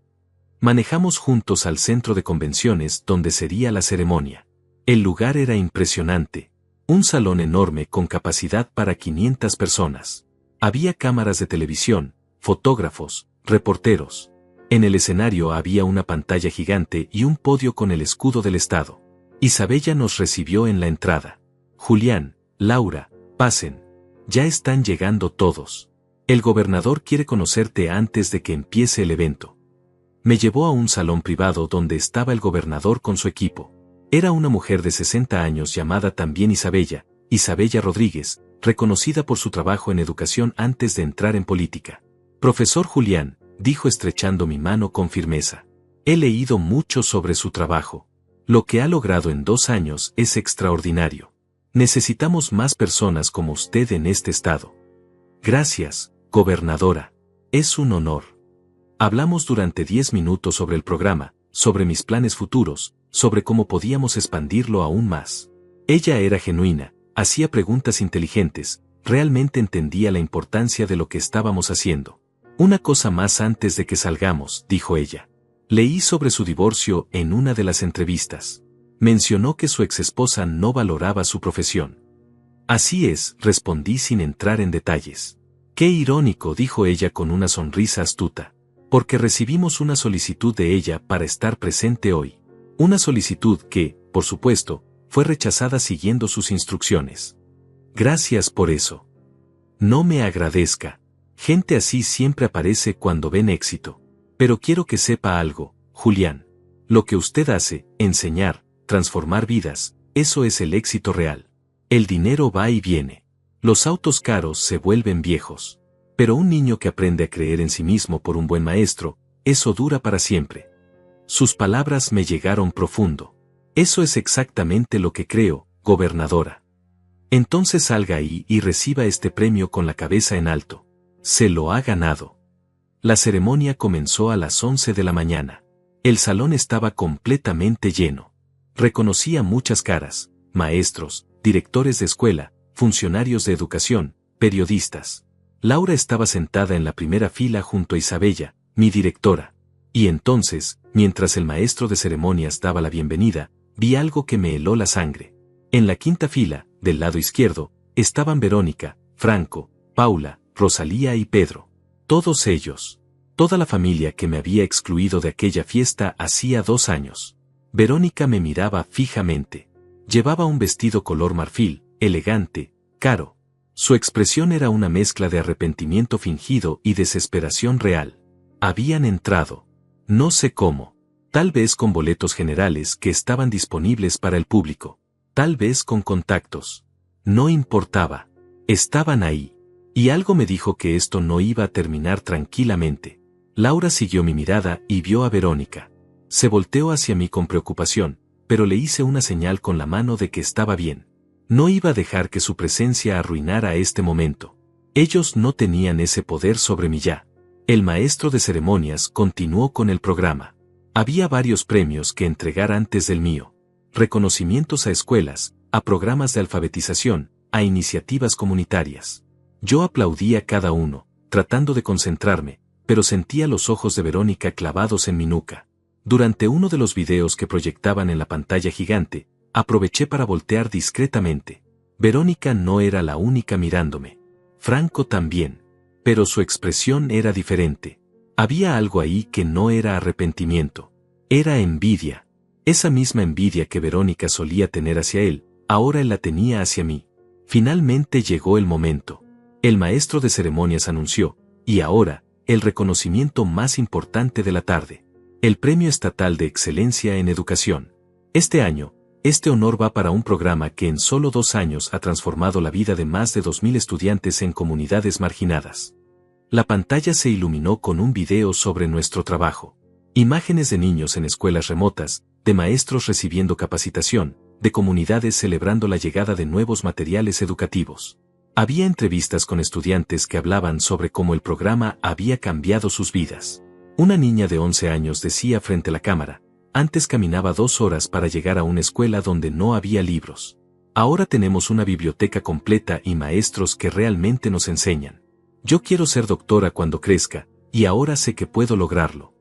[SPEAKER 1] Manejamos juntos al centro de convenciones donde sería la ceremonia. El lugar era impresionante. Un salón enorme con capacidad para 500 personas. Había cámaras de televisión, fotógrafos, reporteros. En el escenario había una pantalla gigante y un podio con el escudo del estado. Isabella nos recibió en la entrada. «Julián, Laura, pasen. Ya están llegando todos. El gobernador quiere conocerte antes de que empiece el evento». Me llevó a un salón privado donde estaba el gobernador con su equipo. Era una mujer de 60 años llamada también Isabella, Isabella Rodríguez, reconocida por su trabajo en educación antes de entrar en política. «Profesor Julián», dijo estrechando mi mano con firmeza. «He leído mucho sobre su trabajo. Lo que ha logrado en 2 años es extraordinario. Necesitamos más personas como usted en este estado». «Gracias, gobernadora. Es un honor». Hablamos durante 10 minutos sobre el programa, sobre mis planes futuros, sobre cómo podíamos expandirlo aún más. Ella era genuina, hacía preguntas inteligentes, realmente entendía la importancia de lo que estábamos haciendo. «Una cosa más antes de que salgamos», dijo ella. «Leí sobre su divorcio en una de las entrevistas. Mencionó que su exesposa no valoraba su profesión». «Así es», respondí sin entrar en detalles. «Qué irónico», dijo ella con una sonrisa astuta. «Porque recibimos una solicitud de ella para estar presente hoy. Una solicitud que, por supuesto, fue rechazada siguiendo sus instrucciones. Gracias por eso. No me agradezca. Gente así siempre aparece cuando ven éxito. Pero quiero que sepa algo, Julián. Lo que usted hace, enseñar, transformar vidas, eso es el éxito real. El dinero va y viene. Los autos caros se vuelven viejos. Pero un niño que aprende a creer en sí mismo por un buen maestro, eso dura para siempre». Sus palabras me llegaron profundo. «Eso es exactamente lo que creo, gobernadora. Entonces salga ahí y reciba este premio con la cabeza en alto. Se lo ha ganado». La ceremonia comenzó a las 11 de la mañana. El salón estaba completamente lleno. Reconocía muchas caras: maestros, directores de escuela, funcionarios de educación, periodistas. Laura estaba sentada en la primera fila junto a Isabella, mi directora. Y entonces, mientras el maestro de ceremonias daba la bienvenida, vi algo que me heló la sangre. En la quinta fila, del lado izquierdo, estaban Verónica, Franco, Paula, Rosalía y Pedro. Todos ellos. Toda la familia que me había excluido de aquella fiesta hacía 2 años. Verónica me miraba fijamente. Llevaba un vestido color marfil, elegante, caro. Su expresión era una mezcla de arrepentimiento fingido y desesperación real. Habían entrado. No sé cómo. Tal vez con boletos generales que estaban disponibles para el público. Tal vez con contactos. No importaba. Estaban ahí. Y algo me dijo que esto no iba a terminar tranquilamente. Laura siguió mi mirada y vio a Verónica. Se volteó hacia mí con preocupación, pero le hice una señal con la mano de que estaba bien. No iba a dejar que su presencia arruinara este momento. Ellos no tenían ese poder sobre mí ya. El maestro de ceremonias continuó con el programa. Había varios premios que entregar antes del mío. Reconocimientos a escuelas, a programas de alfabetización, a iniciativas comunitarias. Yo aplaudía cada uno, tratando de concentrarme, pero sentía los ojos de Verónica clavados en mi nuca. Durante uno de los videos que proyectaban en la pantalla gigante, aproveché para voltear discretamente. Verónica no era la única mirándome. Franco también. Pero su expresión era diferente. Había algo ahí que no era arrepentimiento. Era envidia. Esa misma envidia que Verónica solía tener hacia él, ahora él la tenía hacia mí. Finalmente llegó el momento. El maestro de ceremonias anunció, y ahora, el reconocimiento más importante de la tarde. El Premio Estatal de Excelencia en Educación. Este año, este honor va para un programa que en solo 2 años ha transformado la vida de más de 2.000 estudiantes en comunidades marginadas. La pantalla se iluminó con un video sobre nuestro trabajo. Imágenes de niños en escuelas remotas, de maestros recibiendo capacitación, de comunidades celebrando la llegada de nuevos materiales educativos. Había entrevistas con estudiantes que hablaban sobre cómo el programa había cambiado sus vidas. Una niña de 11 años decía frente a la cámara: antes caminaba 2 horas para llegar a una escuela donde no había libros. Ahora tenemos una biblioteca completa y maestros que realmente nos enseñan. Yo quiero ser doctora cuando crezca, y ahora sé que puedo lograrlo.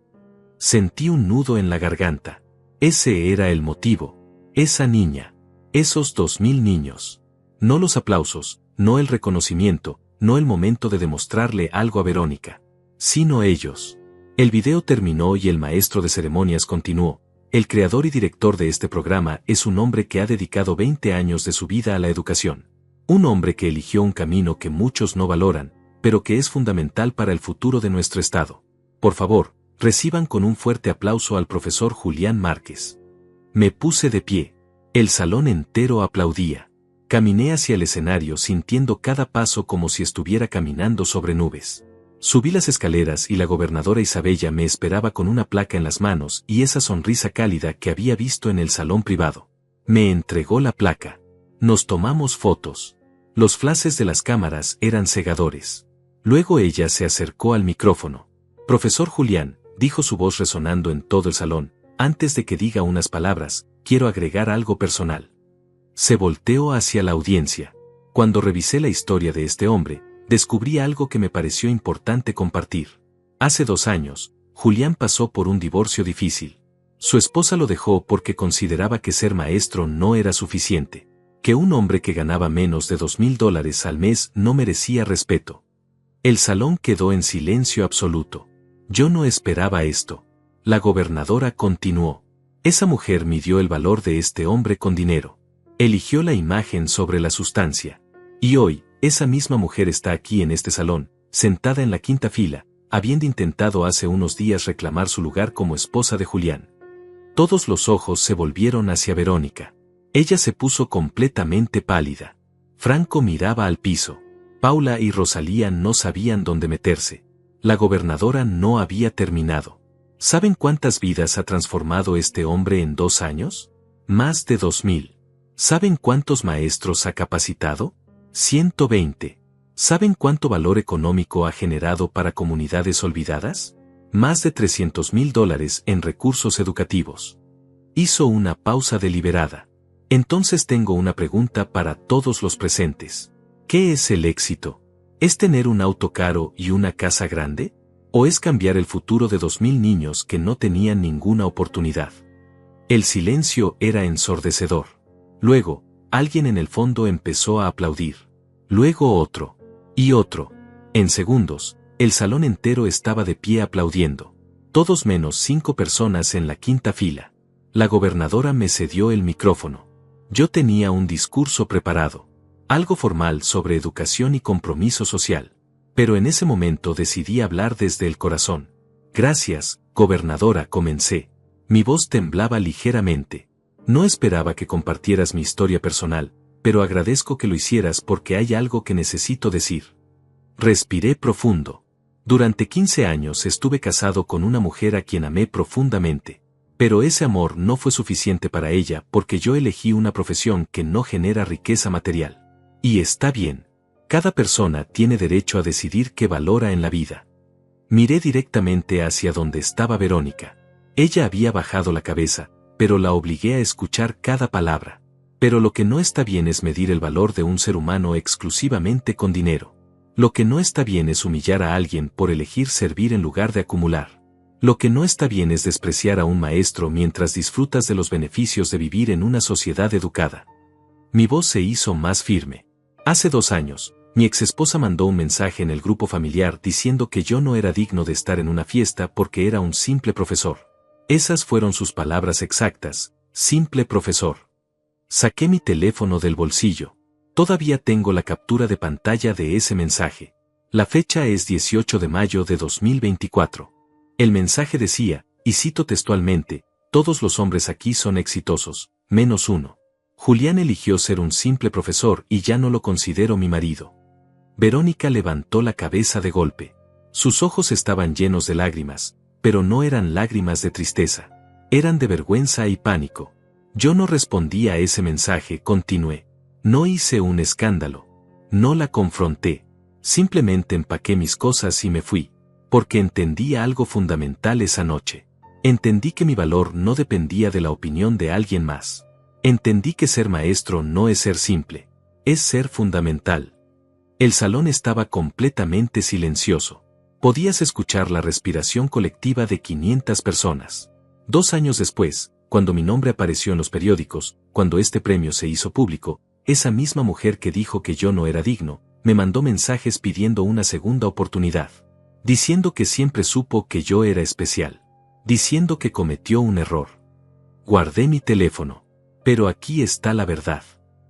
[SPEAKER 1] Sentí un nudo en la garganta. Ese era el motivo. Esa niña. Esos 2.000 niños. No los aplausos, no el reconocimiento, no el momento de demostrarle algo a Verónica. Sino ellos. El video terminó y el maestro de ceremonias continuó. El creador y director de este programa es un hombre que ha dedicado 20 años de su vida a la educación. Un hombre que eligió un camino que muchos no valoran, pero que es fundamental para el futuro de nuestro estado. Por favor, reciban con un fuerte aplauso al profesor Julián Márquez. Me puse de pie. El salón entero aplaudía. Caminé hacia el escenario sintiendo cada paso como si estuviera caminando sobre nubes. Subí las escaleras y la gobernadora Isabella me esperaba con una placa en las manos y esa sonrisa cálida que había visto en el salón privado. Me entregó la placa. Nos tomamos fotos. Los flashes de las cámaras eran cegadores. Luego ella se acercó al micrófono. Profesor Julián, dijo su voz resonando en todo el salón, antes de que diga unas palabras, quiero agregar algo personal. Se volteó hacia la audiencia. Cuando revisé la historia de este hombre, descubrí algo que me pareció importante compartir. Hace 2 años, Julián pasó por un divorcio difícil. Su esposa lo dejó porque consideraba que ser maestro no era suficiente, que un hombre que ganaba menos de $2.000 al mes no merecía respeto. El salón quedó en silencio absoluto. Yo no esperaba esto. La gobernadora continuó. Esa mujer midió el valor de este hombre con dinero. Eligió la imagen sobre la sustancia. Y hoy, esa misma mujer está aquí en este salón, sentada en la quinta fila, habiendo intentado hace unos días reclamar su lugar como esposa de Julián. Todos los ojos se volvieron hacia Verónica. Ella se puso completamente pálida. Franco miraba al piso. Paula y Rosalía no sabían dónde meterse. La gobernadora no había terminado. ¿Saben cuántas vidas ha transformado este hombre en 2 años? Más de 2.000. ¿Saben cuántos maestros ha capacitado? 120. ¿Saben cuánto valor económico ha generado para comunidades olvidadas? Más de $300,000 en recursos educativos. Hizo una pausa deliberada. Entonces tengo una pregunta para todos los presentes. ¿Qué es el éxito? ¿Es tener un auto caro y una casa grande? ¿O es cambiar el futuro de 2,000 niños que no tenían ninguna oportunidad? El silencio era ensordecedor. Luego, alguien en el fondo empezó a aplaudir. Luego otro. Y otro. En segundos, el salón entero estaba de pie aplaudiendo. Todos menos 5 personas en la quinta fila. La gobernadora me cedió el micrófono. Yo tenía un discurso preparado. Algo formal sobre educación y compromiso social. Pero en ese momento decidí hablar desde el corazón. Gracias, gobernadora, comencé. Mi voz temblaba ligeramente. No esperaba que compartieras mi historia personal, pero agradezco que lo hicieras porque hay algo que necesito decir. Respiré profundo. Durante 15 años estuve casado con una mujer a quien amé profundamente. Pero ese amor no fue suficiente para ella porque yo elegí una profesión que no genera riqueza material. Y está bien. Cada persona tiene derecho a decidir qué valora en la vida. Miré directamente hacia donde estaba Verónica. Ella había bajado la cabeza, pero la obligué a escuchar cada palabra. Pero lo que no está bien es medir el valor de un ser humano exclusivamente con dinero. Lo que no está bien es humillar a alguien por elegir servir en lugar de acumular. Lo que no está bien es despreciar a un maestro mientras disfrutas de los beneficios de vivir en una sociedad educada. Mi voz se hizo más firme. Hace 2 años, mi exesposa mandó un mensaje en el grupo familiar diciendo que yo no era digno de estar en una fiesta porque era un simple profesor. Esas fueron sus palabras exactas, simple profesor. Saqué mi teléfono del bolsillo. Todavía tengo la captura de pantalla de ese mensaje. La fecha es 18 de mayo de 2024. El mensaje decía, y cito textualmente, todos los hombres aquí son exitosos, menos uno. Julián eligió ser un simple profesor y ya no lo considero mi marido. Verónica levantó la cabeza de golpe. Sus ojos estaban llenos de lágrimas, pero no eran lágrimas de tristeza. Eran de vergüenza y pánico. Yo no respondí a ese mensaje, continué. No hice un escándalo. No la confronté. Simplemente empaqué mis cosas y me fui. Porque entendí algo fundamental esa noche. Entendí que mi valor no dependía de la opinión de alguien más. Entendí que ser maestro no es ser simple. Es ser fundamental. El salón estaba completamente silencioso. Podías escuchar la respiración colectiva de 500 personas. 2 años después, cuando mi nombre apareció en los periódicos, cuando este premio se hizo público, esa misma mujer que dijo que yo no era digno, me mandó mensajes pidiendo una segunda oportunidad. Diciendo que siempre supo que yo era especial. Diciendo que cometió un error. Guardé mi teléfono. Pero aquí está la verdad.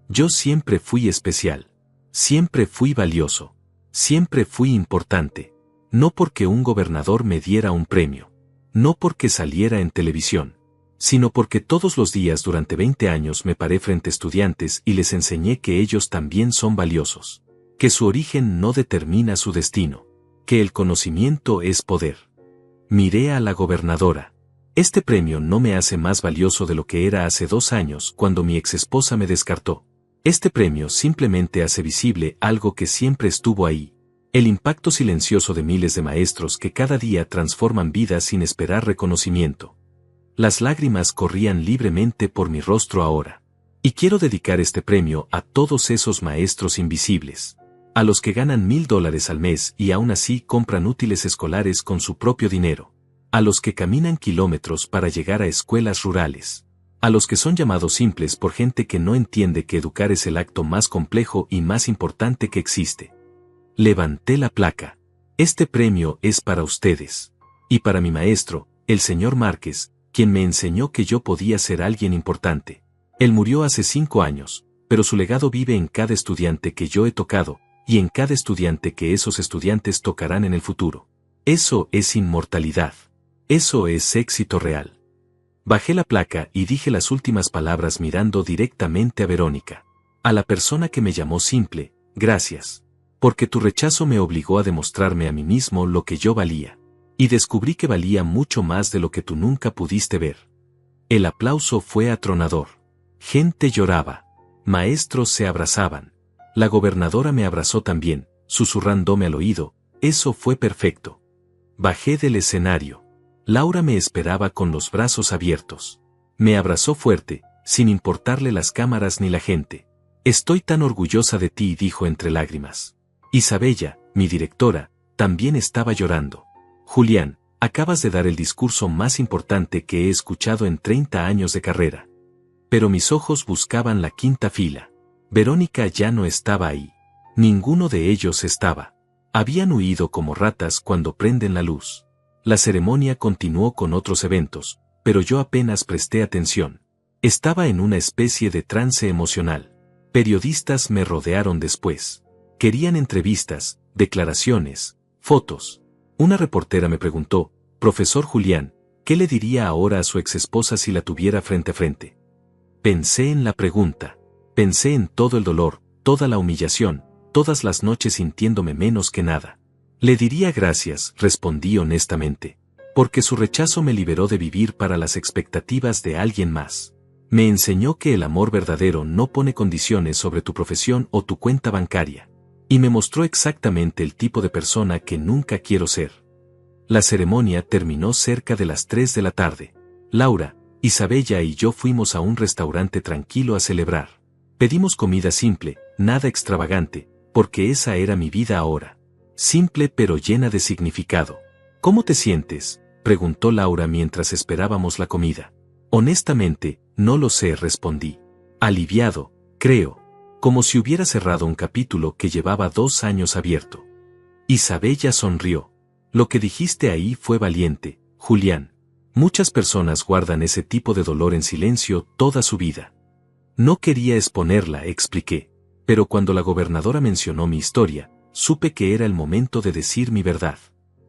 [SPEAKER 1] Yo siempre fui especial. Siempre fui valioso. Siempre fui importante. No porque un gobernador me diera un premio. No porque saliera en televisión. Sino porque todos los días durante 20 años me paré frente a estudiantes y les enseñé que ellos también son valiosos. Que su origen no determina su destino. Que el conocimiento es poder. Miré a la gobernadora. Este premio no me hace más valioso de lo que era hace 2 años cuando mi exesposa me descartó. Este premio simplemente hace visible algo que siempre estuvo ahí. El impacto silencioso de miles de maestros que cada día transforman vidas sin esperar reconocimiento. Las lágrimas corrían libremente por mi rostro ahora. Y quiero dedicar este premio a todos esos maestros invisibles. A los que ganan $1,000 al mes y aún así compran útiles escolares con su propio dinero. A los que caminan kilómetros para llegar a escuelas rurales. A los que son llamados simples por gente que no entiende que educar es el acto más complejo y más importante que existe. Levanté la placa. Este premio es para ustedes. Y para mi maestro, el señor Márquez, quien me enseñó que yo podía ser alguien importante. Él murió hace 5 años, pero su legado vive en cada estudiante que yo he tocado, y en cada estudiante que esos estudiantes tocarán en el futuro. Eso es inmortalidad. Eso es éxito real. Bajé la placa y dije las últimas palabras mirando directamente a Verónica. A la persona que me llamó simple, gracias. Porque tu rechazo me obligó a demostrarme a mí mismo lo que yo valía. Y descubrí que valía mucho más de lo que tú nunca pudiste ver. El aplauso fue atronador. Gente lloraba. Maestros se abrazaban. La gobernadora me abrazó también, susurrándome al oído, eso fue perfecto. Bajé del escenario. Laura me esperaba con los brazos abiertos. Me abrazó fuerte, sin importarle las cámaras ni la gente. Estoy tan orgullosa de ti, dijo entre lágrimas. Isabella, mi directora, también estaba llorando. Julián, acabas de dar el discurso más importante que he escuchado en 30 años de carrera. Pero mis ojos buscaban la quinta fila. Verónica ya no estaba ahí. Ninguno de ellos estaba. Habían huido como ratas cuando prenden la luz. La ceremonia continuó con otros eventos, pero yo apenas presté atención. Estaba en una especie de trance emocional. Periodistas me rodearon después. Querían entrevistas, declaraciones, fotos. Una reportera me preguntó, «Profesor Julián, ¿qué le diría ahora a su exesposa si la tuviera frente a frente?» Pensé en la pregunta. Pensé en todo el dolor, toda la humillación, todas las noches sintiéndome menos que nada. Le diría gracias, respondí honestamente, porque su rechazo me liberó de vivir para las expectativas de alguien más. Me enseñó que el amor verdadero no pone condiciones sobre tu profesión o tu cuenta bancaria. Y me mostró exactamente el tipo de persona que nunca quiero ser. La ceremonia terminó cerca de las 3 de la tarde. Laura, Isabella y yo fuimos a un restaurante tranquilo a celebrar. Pedimos comida simple, nada extravagante, porque esa era mi vida ahora. Simple pero llena de significado. ¿Cómo te sientes?, preguntó Laura mientras esperábamos la comida. Honestamente, no lo sé, respondí. Aliviado, creo. Como si hubiera cerrado un capítulo que llevaba 2 años abierto. Isabella sonrió. Lo que dijiste ahí fue valiente, Julián. Muchas personas guardan ese tipo de dolor en silencio toda su vida. No quería exponerla, expliqué. Pero cuando la gobernadora mencionó mi historia, supe que era el momento de decir mi verdad.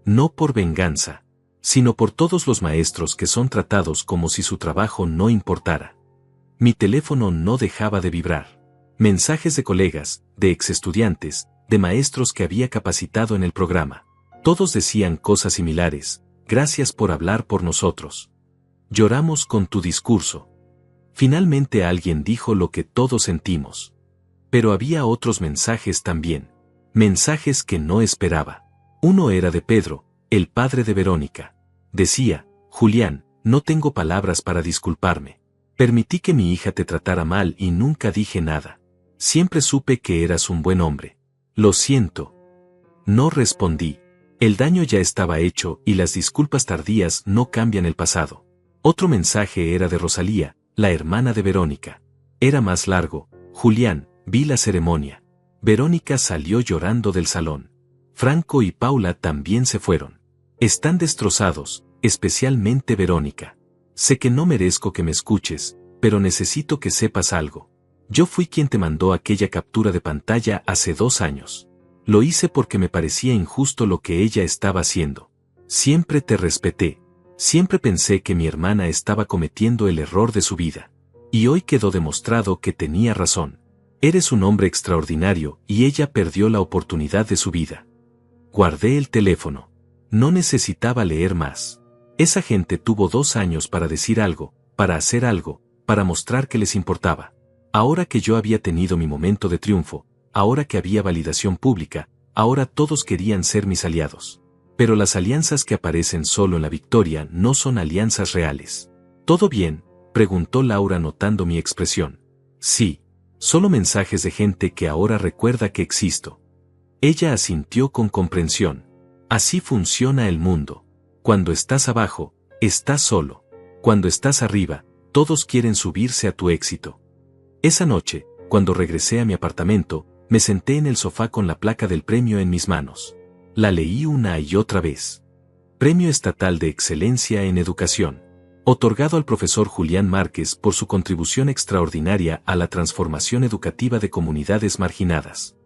[SPEAKER 1] No por venganza, sino por todos los maestros que son tratados como si su trabajo no importara. Mi teléfono no dejaba de vibrar. Mensajes de colegas, de exestudiantes, de maestros que había capacitado en el programa. Todos decían cosas similares: gracias por hablar por nosotros. Lloramos con tu discurso. Finalmente alguien dijo lo que todos sentimos. Pero había otros mensajes también. Mensajes que no esperaba. Uno era de Pedro, el padre de Verónica. Decía: Julián, no tengo palabras para disculparme. Permití que mi hija te tratara mal y nunca dije nada. Siempre supe que eras un buen hombre. Lo siento. No respondí. El daño ya estaba hecho y las disculpas tardías no cambian el pasado. Otro mensaje era de Rosalía, la hermana de Verónica. Era más largo: Julián, vi la ceremonia. Verónica salió llorando del salón. Franco y Paula también se fueron. Están destrozados, especialmente Verónica. Sé que no merezco que me escuches, pero necesito que sepas algo. Yo fui quien te mandó aquella captura de pantalla hace 2 años. Lo hice porque me parecía injusto lo que ella estaba haciendo. Siempre te respeté. Siempre pensé que mi hermana estaba cometiendo el error de su vida. Y hoy quedó demostrado que tenía razón. Eres un hombre extraordinario y ella perdió la oportunidad de su vida. Guardé el teléfono. No necesitaba leer más. Esa gente tuvo 2 años para decir algo, para hacer algo, para mostrar que les importaba. Ahora que yo había tenido mi momento de triunfo, ahora que había validación pública, ahora todos querían ser mis aliados. Pero las alianzas que aparecen solo en la victoria no son alianzas reales. ¿Todo bien?, preguntó Laura notando mi expresión. Sí, solo mensajes de gente que ahora recuerda que existo. Ella asintió con comprensión. Así funciona el mundo. Cuando estás abajo, estás solo. Cuando estás arriba, todos quieren subirse a tu éxito. Esa noche, cuando regresé a mi apartamento, me senté en el sofá con la placa del premio en mis manos. La leí una y otra vez. Premio Estatal de Excelencia en Educación. Otorgado al profesor Julián Márquez por su contribución extraordinaria a la transformación educativa de comunidades marginadas.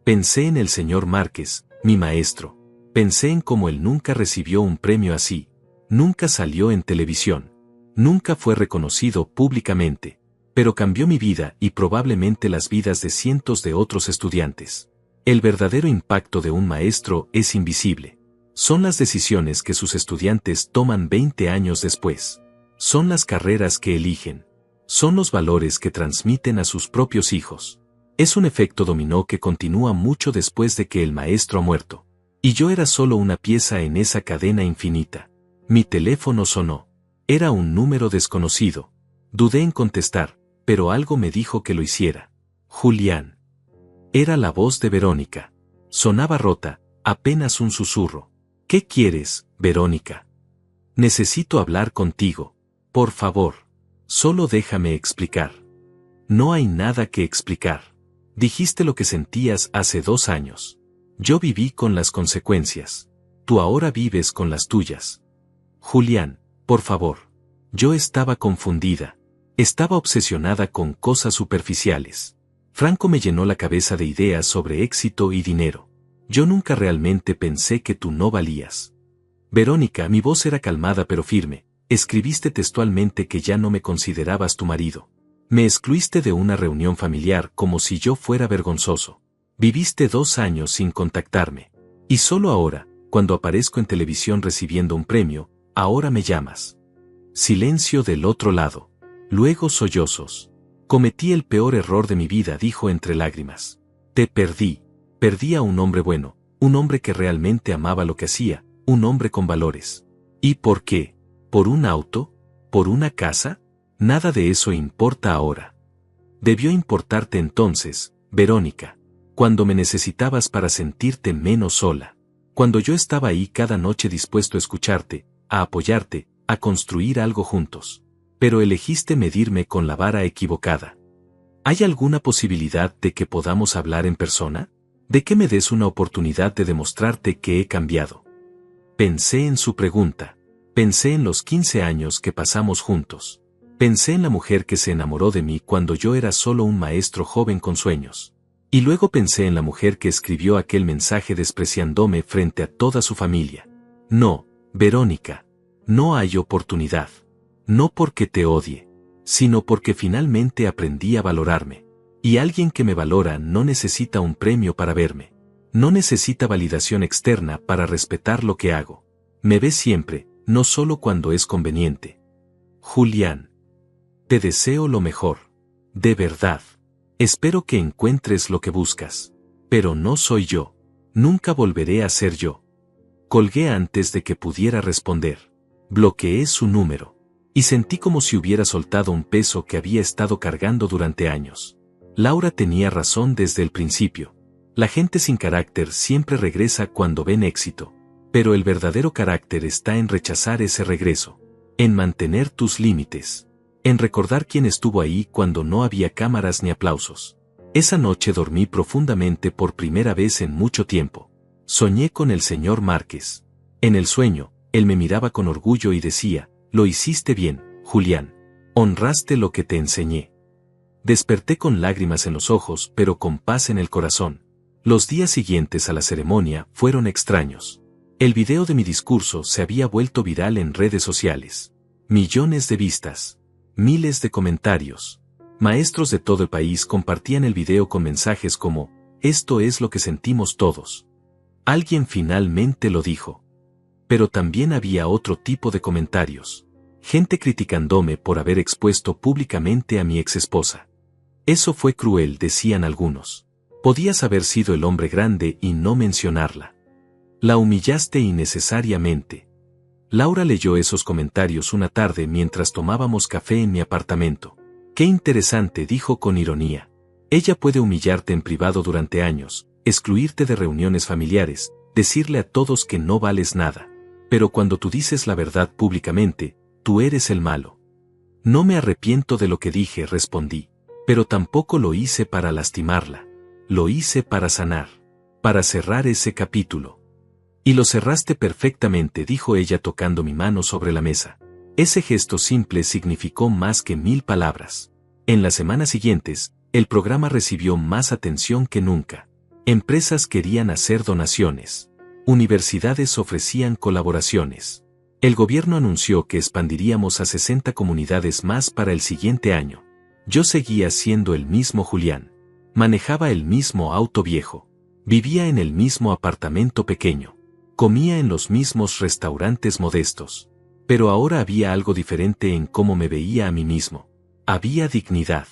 [SPEAKER 1] Pensé en el señor Márquez, mi maestro. Pensé en cómo él nunca recibió un premio así. Nunca salió en televisión. Nunca fue reconocido públicamente. Pero cambió mi vida y probablemente las vidas de cientos de otros estudiantes. El verdadero impacto de un maestro es invisible. Son las decisiones que sus estudiantes toman 20 años después. Son las carreras que eligen. Son los valores que transmiten a sus propios hijos. Es un efecto dominó que continúa mucho después de que el maestro ha muerto. Y yo era solo una pieza en esa cadena infinita. Mi teléfono sonó. Era un número desconocido. Dudé en contestar, pero algo me dijo que lo hiciera. Julián. Era la voz de Verónica. Sonaba rota, apenas un susurro. ¿Qué quieres, Verónica? Necesito hablar contigo. Por favor. Solo déjame explicar. No hay nada que explicar. Dijiste lo que sentías hace 2 años. Yo viví con las consecuencias. Tú ahora vives con las tuyas. Julián, por favor. Yo estaba confundida. Estaba obsesionada con cosas superficiales. Franco me llenó la cabeza de ideas sobre éxito y dinero. Yo nunca realmente pensé que tú no valías. Verónica, mi voz era calmada pero firme. Escribiste textualmente que ya no me considerabas tu marido. Me excluiste de una reunión familiar como si yo fuera vergonzoso. Viviste 2 años sin contactarme. Y solo ahora, cuando aparezco en televisión recibiendo un premio, ahora me llamas. Silencio del otro lado. Luego sollozos. Cometí el peor error de mi vida, dijo entre lágrimas. Te perdí. Perdí a un hombre bueno, un hombre que realmente amaba lo que hacía, un hombre con valores. ¿Y por qué? ¿Por un auto? ¿Por una casa? Nada de eso importa ahora. Debió importarte entonces, Verónica. Cuando me necesitabas para sentirte menos sola. Cuando yo estaba ahí cada noche dispuesto a escucharte, a apoyarte, a construir algo juntos. Pero elegiste medirme con la vara equivocada. ¿Hay alguna posibilidad de que podamos hablar en persona? ¿De que me des una oportunidad de demostrarte que he cambiado? Pensé en su pregunta. Pensé en los 15 años que pasamos juntos. Pensé en la mujer que se enamoró de mí cuando yo era solo un maestro joven con sueños. Y luego pensé en la mujer que escribió aquel mensaje despreciándome frente a toda su familia. No, Verónica. No hay oportunidad. No porque te odie, sino porque finalmente aprendí a valorarme. Y alguien que me valora no necesita un premio para verme. No necesita validación externa para respetar lo que hago. Me ve siempre, no solo cuando es conveniente. Julián. Te deseo lo mejor. De verdad. Espero que encuentres lo que buscas. Pero no soy yo. Nunca volveré a ser yo. Colgué antes de que pudiera responder. Bloqueé su número. Y sentí como si hubiera soltado un peso que había estado cargando durante años. Laura tenía razón desde el principio. La gente sin carácter siempre regresa cuando ven éxito. Pero el verdadero carácter está en rechazar ese regreso. En mantener tus límites. En recordar quién estuvo ahí cuando no había cámaras ni aplausos. Esa noche dormí profundamente por primera vez en mucho tiempo. Soñé con el señor Márquez. En el sueño, él me miraba con orgullo y decía, lo hiciste bien, Julián. Honraste lo que te enseñé. Desperté con lágrimas en los ojos pero con paz en el corazón. Los días siguientes a la ceremonia fueron extraños. El video de mi discurso se había vuelto viral en redes sociales. Millones de vistas. Miles de comentarios. Maestros de todo el país compartían el video con mensajes como, esto es lo que sentimos todos. Alguien finalmente lo dijo. Pero también había otro tipo de comentarios. Gente criticándome por haber expuesto públicamente a mi exesposa. Eso fue cruel, decían algunos. Podías haber sido el hombre grande y no mencionarla. La humillaste innecesariamente. Laura leyó esos comentarios una tarde mientras tomábamos café en mi apartamento. Qué interesante, dijo con ironía. Ella puede humillarte en privado durante años, excluirte de reuniones familiares, decirle a todos que no vales nada. Pero cuando tú dices la verdad públicamente, tú eres el malo. No me arrepiento de lo que dije, respondí. Pero tampoco lo hice para lastimarla. Lo hice para sanar. Para cerrar ese capítulo. Y lo cerraste perfectamente, dijo ella tocando mi mano sobre la mesa. Ese gesto simple significó más que 1000 palabras. En las semanas siguientes, el programa recibió más atención que nunca. Empresas querían hacer donaciones. Universidades ofrecían colaboraciones. El gobierno anunció que expandiríamos a 60 comunidades más para el siguiente año. Yo seguía siendo el mismo Julián. Manejaba el mismo auto viejo. Vivía en el mismo apartamento pequeño. Comía en los mismos restaurantes modestos. Pero ahora había algo diferente en cómo me veía a mí mismo. Había dignidad.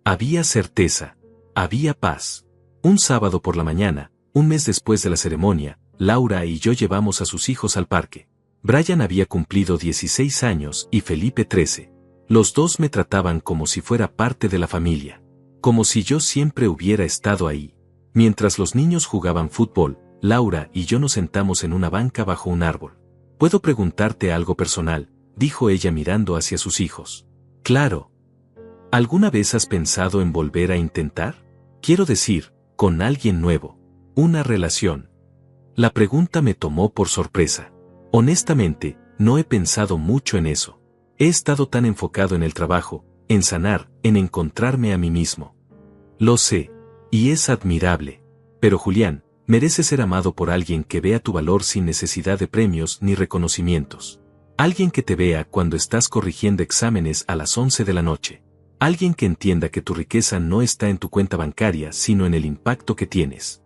[SPEAKER 1] Había certeza. Había paz. Un sábado por la mañana, un mes después de la ceremonia, Laura y yo llevamos a sus hijos al parque. Brian había cumplido 16 años y Felipe 13. Los dos me trataban como si fuera parte de la familia. Como si yo siempre hubiera estado ahí. Mientras los niños jugaban fútbol, Laura y yo nos sentamos en una banca bajo un árbol. «¿Puedo preguntarte algo personal?», dijo ella mirando hacia sus hijos. «Claro. ¿Alguna vez has pensado en volver a intentar? Quiero decir, con alguien nuevo. Una relación». La pregunta me tomó por sorpresa. Honestamente, no he pensado mucho en eso. He estado tan enfocado en el trabajo, en sanar, en encontrarme a mí mismo. Lo sé, y es admirable. Pero Julián, mereces ser amado por alguien que vea tu valor sin necesidad de premios ni reconocimientos. Alguien que te vea cuando estás corrigiendo exámenes a las 11 de la noche. Alguien que entienda que tu riqueza no está en tu cuenta bancaria sino en el impacto que tienes.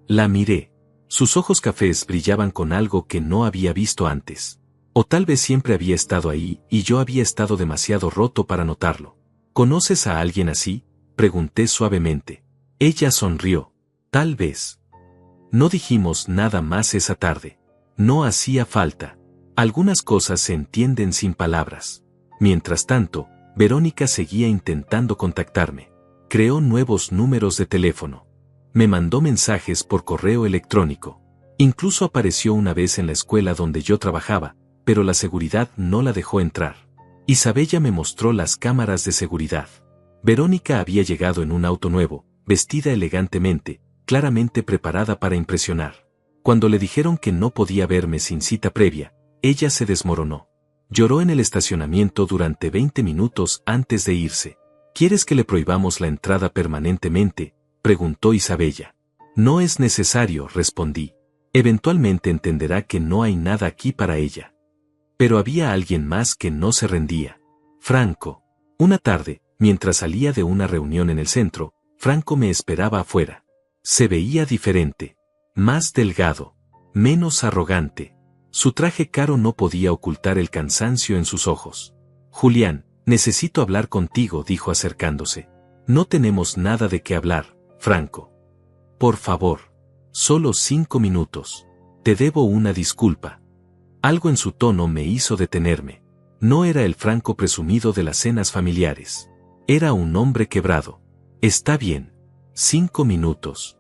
[SPEAKER 1] La miré. Sus ojos cafés brillaban con algo que no había visto antes. O tal vez siempre había estado ahí y yo había estado demasiado roto para notarlo. ¿Conoces a alguien así?, pregunté suavemente. Ella sonrió. Tal vez. No dijimos nada más esa tarde. No hacía falta. Algunas cosas se entienden sin palabras. Mientras tanto, Verónica seguía intentando contactarme. Creó nuevos números de teléfono. Me mandó mensajes por correo electrónico. Incluso apareció una vez en la escuela donde yo trabajaba, pero la seguridad no la dejó entrar. Isabella me mostró las cámaras de seguridad. Verónica había llegado en un auto nuevo, vestida elegantemente, claramente preparada para impresionar. Cuando le dijeron que no podía verme sin cita previa, ella se desmoronó. Lloró en el estacionamiento durante 20 minutos antes de irse. ¿Quieres que le prohibamos la entrada permanentemente?, preguntó Isabella. No es necesario, respondí. Eventualmente entenderá que no hay nada aquí para ella. Pero había alguien más que no se rendía. Franco. Una tarde, mientras salía de una reunión en el centro, Franco me esperaba afuera. Se veía diferente. Más delgado. Menos arrogante. Su traje caro no podía ocultar el cansancio en sus ojos. Julián, necesito hablar contigo, dijo acercándose. No tenemos nada de qué hablar, Franco. Por favor. Solo 5 minutos. Te debo una disculpa. Algo en su tono me hizo detenerme. No era el Franco presumido de las cenas familiares. Era un hombre quebrado. Está bien. 5 minutos.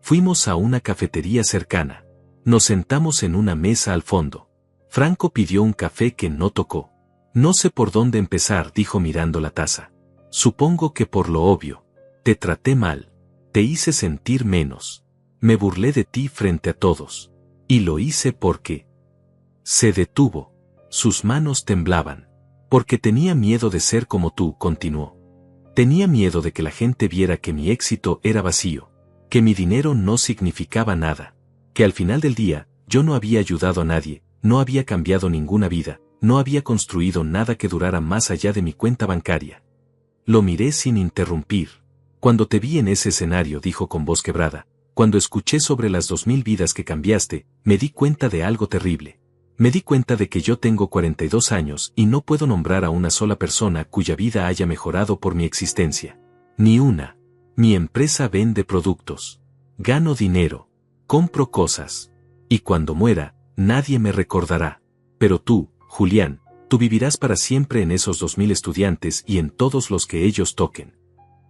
[SPEAKER 1] Fuimos a una cafetería cercana. Nos sentamos en una mesa al fondo. Franco pidió un café que no tocó. No sé por dónde empezar, dijo mirando la taza. Supongo que por lo obvio. Te traté mal. Te hice sentir menos. Me burlé de ti frente a todos. Y lo hice porque... Se detuvo. Sus manos temblaban. Porque tenía miedo de ser como tú, continuó. Tenía miedo de que la gente viera que mi éxito era vacío. Que mi dinero no significaba nada. Que al final del día, yo no había ayudado a nadie, no había cambiado ninguna vida, no había construido nada que durara más allá de mi cuenta bancaria. Lo miré sin interrumpir. Cuando te vi en ese escenario, dijo con voz quebrada, cuando escuché sobre las 2000 vidas que cambiaste, me di cuenta de algo terrible. Me di cuenta de que yo tengo 42 años y no puedo nombrar a una sola persona cuya vida haya mejorado por mi existencia. Ni una. Mi empresa vende productos. Gano dinero. Compro cosas. Y cuando muera, nadie me recordará. Pero tú, Julián, tú vivirás para siempre en esos 2000 estudiantes y en todos los que ellos toquen.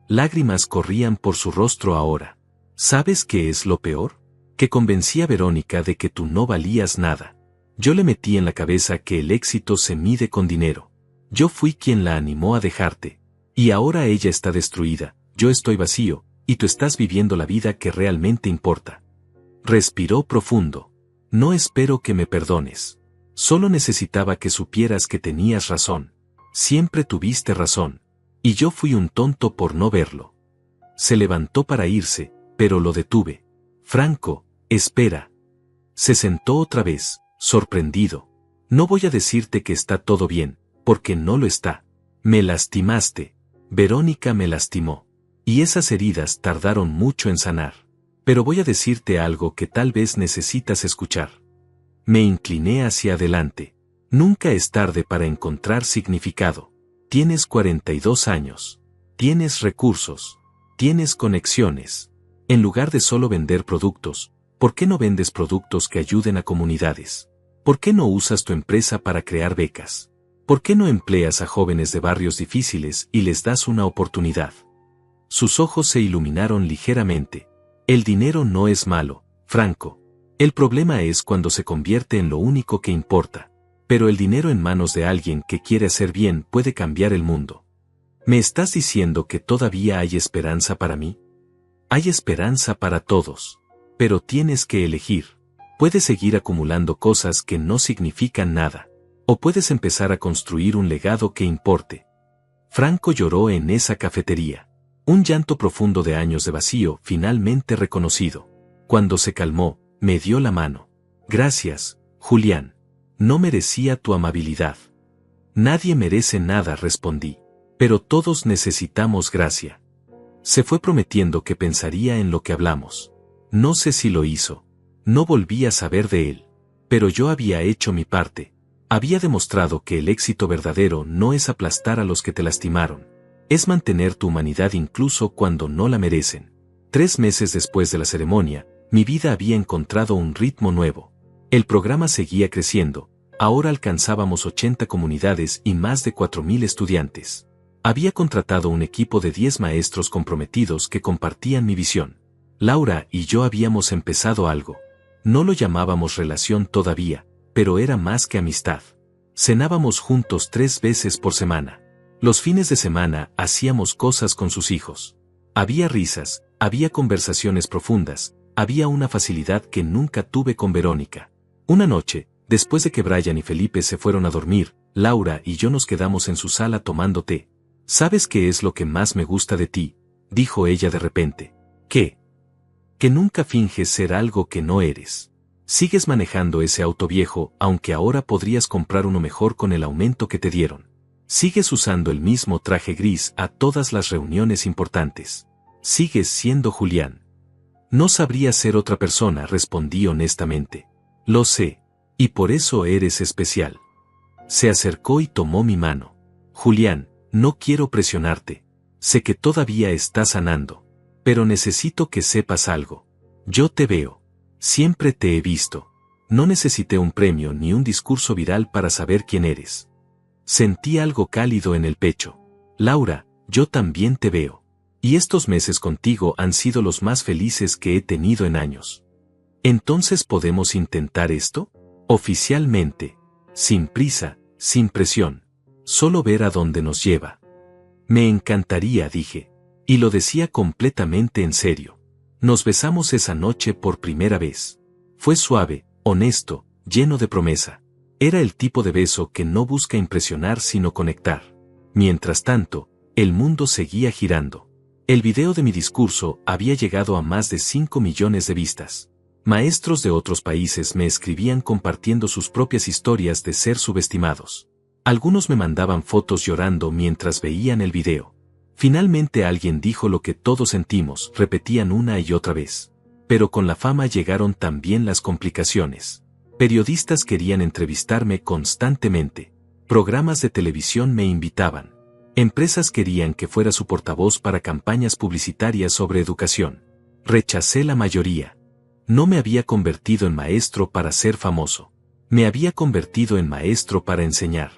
[SPEAKER 1] Lágrimas corrían por su rostro ahora. ¿Sabes qué es lo peor? Que convencí a Verónica de que tú no valías nada. Yo le metí en la cabeza que el éxito se mide con dinero. Yo fui quien la animó a dejarte. Y ahora ella está destruida, yo estoy vacío, y tú estás viviendo la vida que realmente importa. Respiró profundo. No espero que me perdones. Solo necesitaba que supieras que tenías razón. Siempre tuviste razón. Y yo fui un tonto por no verlo. Se levantó para irse, pero lo detuve. Franco, espera. Se sentó otra vez, sorprendido. No voy a decirte que está todo bien, porque no lo está. Me lastimaste. Verónica me lastimó. Y esas heridas tardaron mucho en sanar. Pero voy a decirte algo que tal vez necesitas escuchar. Me incliné hacia adelante. Nunca es tarde para encontrar significado. Tienes 42 años. Tienes recursos. Tienes conexiones. En lugar de solo vender productos, ¿Por qué no vendes productos que ayuden a comunidades? ¿Por qué no usas tu empresa para crear becas? ¿Por qué no empleas a jóvenes de barrios difíciles y les das una oportunidad? Sus ojos se iluminaron ligeramente. El dinero no es malo, Franco. El problema es cuando se convierte en lo único que importa. Pero el dinero en manos de alguien que quiere hacer bien puede cambiar el mundo. ¿Me estás diciendo que todavía hay esperanza para mí? Hay esperanza para todos. Pero tienes que elegir. Puedes seguir acumulando cosas que no significan nada. O puedes empezar a construir un legado que importe. Franco lloró en esa cafetería. Un llanto profundo de años de vacío finalmente reconocido. Cuando se calmó, me dio la mano. Gracias, Julián. No merecía tu amabilidad. Nadie merece nada, respondí. Pero todos necesitamos gracia. Se fue prometiendo que pensaría en lo que hablamos. No sé si lo hizo. No volví a saber de él. Pero yo había hecho mi parte. Había demostrado que el éxito verdadero no es aplastar a los que te lastimaron. Es mantener tu humanidad incluso cuando no la merecen. 3 meses después de la ceremonia, mi vida había encontrado un ritmo nuevo. El programa seguía creciendo. Ahora alcanzábamos 80 comunidades y más de 4.000 estudiantes. Había contratado un equipo de 10 maestros comprometidos que compartían mi visión. Laura y yo habíamos empezado algo. No lo llamábamos relación todavía, pero era más que amistad. Cenábamos juntos 3 veces por semana. Los fines de semana hacíamos cosas con sus hijos. Había risas, había conversaciones profundas, había una facilidad que nunca tuve con Verónica. Una noche, después de que Brian y Felipe se fueron a dormir, Laura y yo nos quedamos en su sala tomando té. ¿Sabes qué es lo que más me gusta de ti?, dijo ella de repente. ¿Qué? Que nunca finges ser algo que no eres. Sigues manejando ese auto viejo, aunque ahora podrías comprar uno mejor con el aumento que te dieron. Sigues usando el mismo traje gris a todas las reuniones importantes. Sigues siendo Julián. No sabría ser otra persona, respondí honestamente. Lo sé. Y por eso eres especial. Se acercó y tomó mi mano. Julián, no quiero presionarte. Sé que todavía estás sanando. Pero necesito que sepas algo. Yo te veo. Siempre te he visto. No necesité un premio ni un discurso viral para saber quién eres. Sentí algo cálido en el pecho. Laura, yo también te veo. Y estos meses contigo han sido los más felices que he tenido en años. ¿Entonces podemos intentar esto? Oficialmente. Sin prisa, sin presión. Solo ver a dónde nos lleva. Me encantaría, dije. Y lo decía completamente en serio. Nos besamos esa noche por primera vez. Fue suave, honesto, lleno de promesa. Era el tipo de beso que no busca impresionar sino conectar. Mientras tanto, el mundo seguía girando. El video de mi discurso había llegado a más de 5 millones de vistas. Maestros de otros países me escribían compartiendo sus propias historias de ser subestimados. Algunos me mandaban fotos llorando mientras veían el video. Finalmente alguien dijo lo que todos sentimos, repetían una y otra vez. Pero con la fama llegaron también las complicaciones. Periodistas querían entrevistarme constantemente. Programas de televisión me invitaban. Empresas querían que fuera su portavoz para campañas publicitarias sobre educación. Rechacé la mayoría. No me había convertido en maestro para ser famoso. Me había convertido en maestro para enseñar.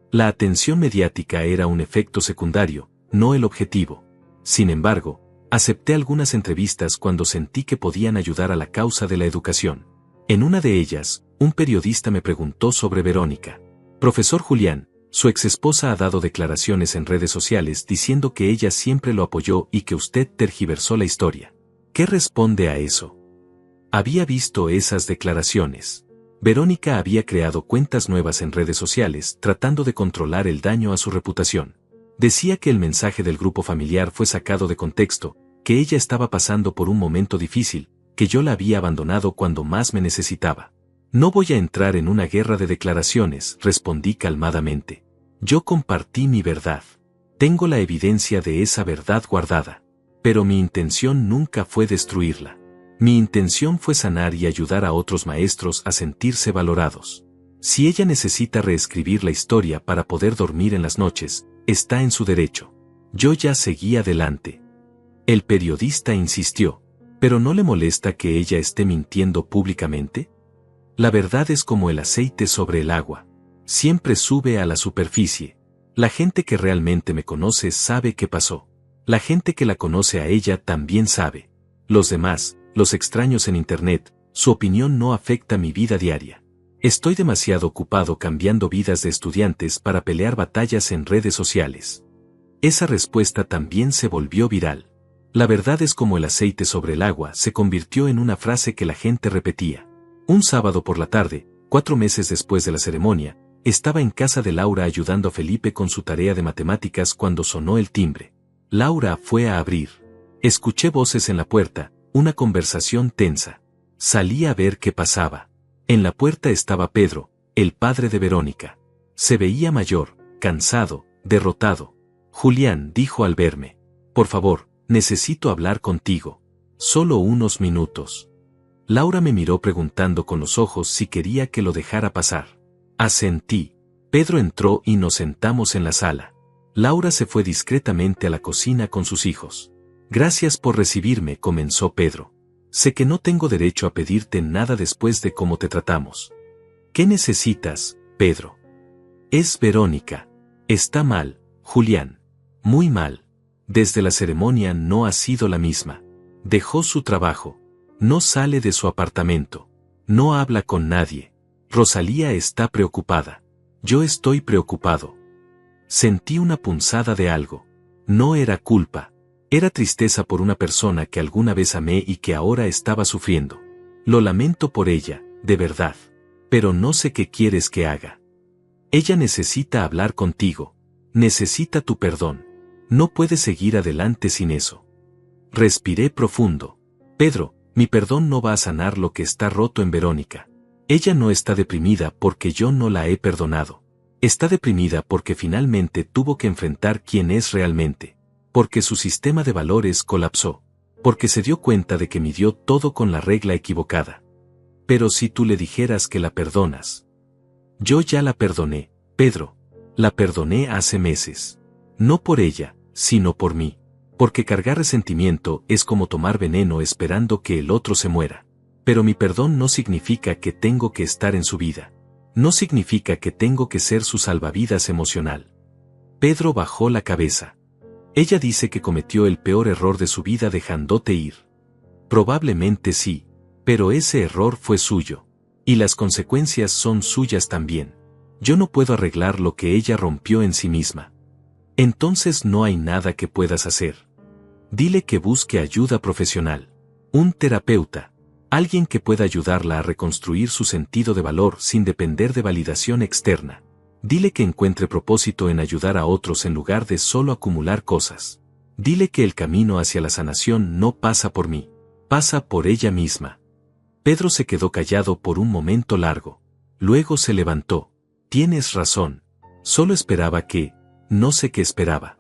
[SPEAKER 1] La atención mediática era un efecto secundario, no el objetivo. Sin embargo, acepté algunas entrevistas cuando sentí que podían ayudar a la causa de la educación. En una de ellas, un periodista me preguntó sobre Verónica. Profesor Julián, su exesposa ha dado declaraciones en redes sociales diciendo que ella siempre lo apoyó y que usted tergiversó la historia. ¿Qué responde a eso? Había visto esas declaraciones. Verónica había creado cuentas nuevas en redes sociales tratando de controlar el daño a su reputación. Decía que el mensaje del grupo familiar fue sacado de contexto, que ella estaba pasando por un momento difícil, que yo la había abandonado cuando más me necesitaba. No voy a entrar en una guerra de declaraciones, respondí calmadamente. Yo compartí mi verdad. Tengo la evidencia de esa verdad guardada. Pero mi intención nunca fue destruirla. Mi intención fue sanar y ayudar a otros maestros a sentirse valorados. Si ella necesita reescribir la historia para poder dormir en las noches, está en su derecho. Yo ya seguí adelante. El periodista insistió. ¿Pero no le molesta que ella esté mintiendo públicamente? La verdad es como el aceite sobre el agua. Siempre sube a la superficie. La gente que realmente me conoce sabe qué pasó. La gente que la conoce a ella también sabe. Los demás, los extraños en Internet, su opinión no afecta mi vida diaria. Estoy demasiado ocupado cambiando vidas de estudiantes para pelear batallas en redes sociales. Esa respuesta también se volvió viral. La verdad es como el aceite sobre el agua se convirtió en una frase que la gente repetía. Un sábado por la tarde, 4 meses después de la ceremonia, estaba en casa de Laura ayudando a Felipe con su tarea de matemáticas cuando sonó el timbre. Laura fue a abrir. Escuché voces en la puerta, una conversación tensa. Salí a ver qué pasaba. En la puerta estaba Pedro, el padre de Verónica. Se veía mayor, cansado, derrotado. Julián dijo al verme: por favor, necesito hablar contigo. Solo unos minutos. Laura me miró preguntando con los ojos si quería que lo dejara pasar. Asentí. Pedro entró y nos sentamos en la sala. Laura se fue discretamente a la cocina con sus hijos. Gracias por recibirme, comenzó Pedro. Sé que no tengo derecho a pedirte nada después de cómo te tratamos. ¿Qué necesitas, Pedro? Es Verónica. Está mal, Julián. Muy mal. Desde la ceremonia no ha sido la misma. Dejó su trabajo. No sale de su apartamento. No habla con nadie. Rosalía está preocupada. Yo estoy preocupado. Sentí una punzada de algo. No era culpa. Era tristeza por una persona que alguna vez amé y que ahora estaba sufriendo. Lo lamento por ella, de verdad. Pero no sé qué quieres que haga. Ella necesita hablar contigo. Necesita tu perdón. No puede seguir adelante sin eso. Respiré profundo. Pedro, mi perdón no va a sanar lo que está roto en Verónica. Ella no está deprimida porque yo no la he perdonado. Está deprimida porque finalmente tuvo que enfrentar quién es realmente. Porque su sistema de valores colapsó. Porque se dio cuenta de que midió todo con la regla equivocada. Pero si tú le dijeras que la perdonas. Yo ya la perdoné, Pedro. La perdoné hace meses. No por ella, sino por mí. Porque cargar resentimiento es como tomar veneno esperando que el otro se muera. Pero mi perdón no significa que tengo que estar en su vida. No significa que tengo que ser su salvavidas emocional. Pedro bajó la cabeza. Ella dice que cometió el peor error de su vida dejándote ir. Probablemente sí, pero ese error fue suyo. Y las consecuencias son suyas también. Yo no puedo arreglar lo que ella rompió en sí misma. Entonces no hay nada que puedas hacer. Dile que busque ayuda profesional. Un terapeuta. Alguien que pueda ayudarla a reconstruir su sentido de valor sin depender de validación externa. Dile que encuentre propósito en ayudar a otros en lugar de solo acumular cosas. Dile que el camino hacia la sanación no pasa por mí, pasa por ella misma. Pedro se quedó callado por un momento largo. Luego se levantó. Tienes razón. Solo esperaba que, no sé qué esperaba.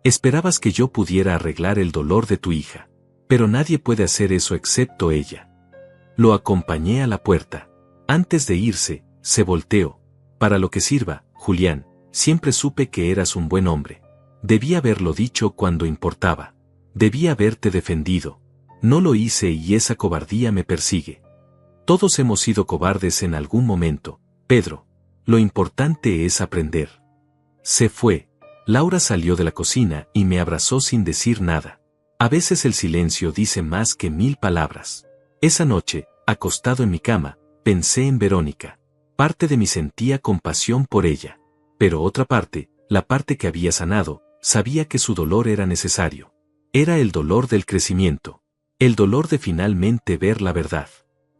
[SPEAKER 1] Esperabas que yo pudiera arreglar el dolor de tu hija. Pero nadie puede hacer eso excepto ella. Lo acompañé a la puerta. Antes de irse, se volteó. Para lo que sirva, Julián, siempre supe que eras un buen hombre. Debí haberlo dicho cuando importaba. Debí haberte defendido. No lo hice y esa cobardía me persigue. Todos hemos sido cobardes en algún momento, Pedro. Lo importante es aprender. Se fue. Laura salió de la cocina y me abrazó sin decir nada. A veces el silencio dice más que 1000 palabras. Esa noche, acostado en mi cama, pensé en Verónica. Parte de mí sentía compasión por ella. Pero otra parte, la parte que había sanado, sabía que su dolor era necesario. Era el dolor del crecimiento. El dolor de finalmente ver la verdad.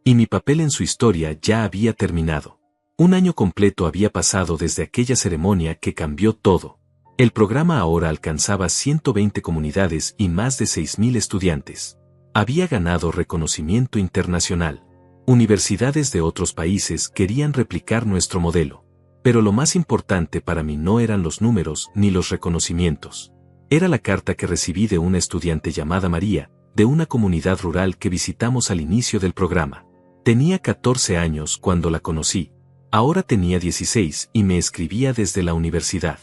[SPEAKER 1] Y mi papel en su historia ya había terminado. Un año completo había pasado desde aquella ceremonia que cambió todo. El programa ahora alcanzaba 120 comunidades y más de 6.000 estudiantes. Había ganado reconocimiento internacional. Universidades de otros países querían replicar nuestro modelo. Pero lo más importante para mí no eran los números ni los reconocimientos. Era la carta que recibí de una estudiante llamada María, de una comunidad rural que visitamos al inicio del programa. Tenía 14 años cuando la conocí. Ahora tenía 16 y me escribía desde la universidad.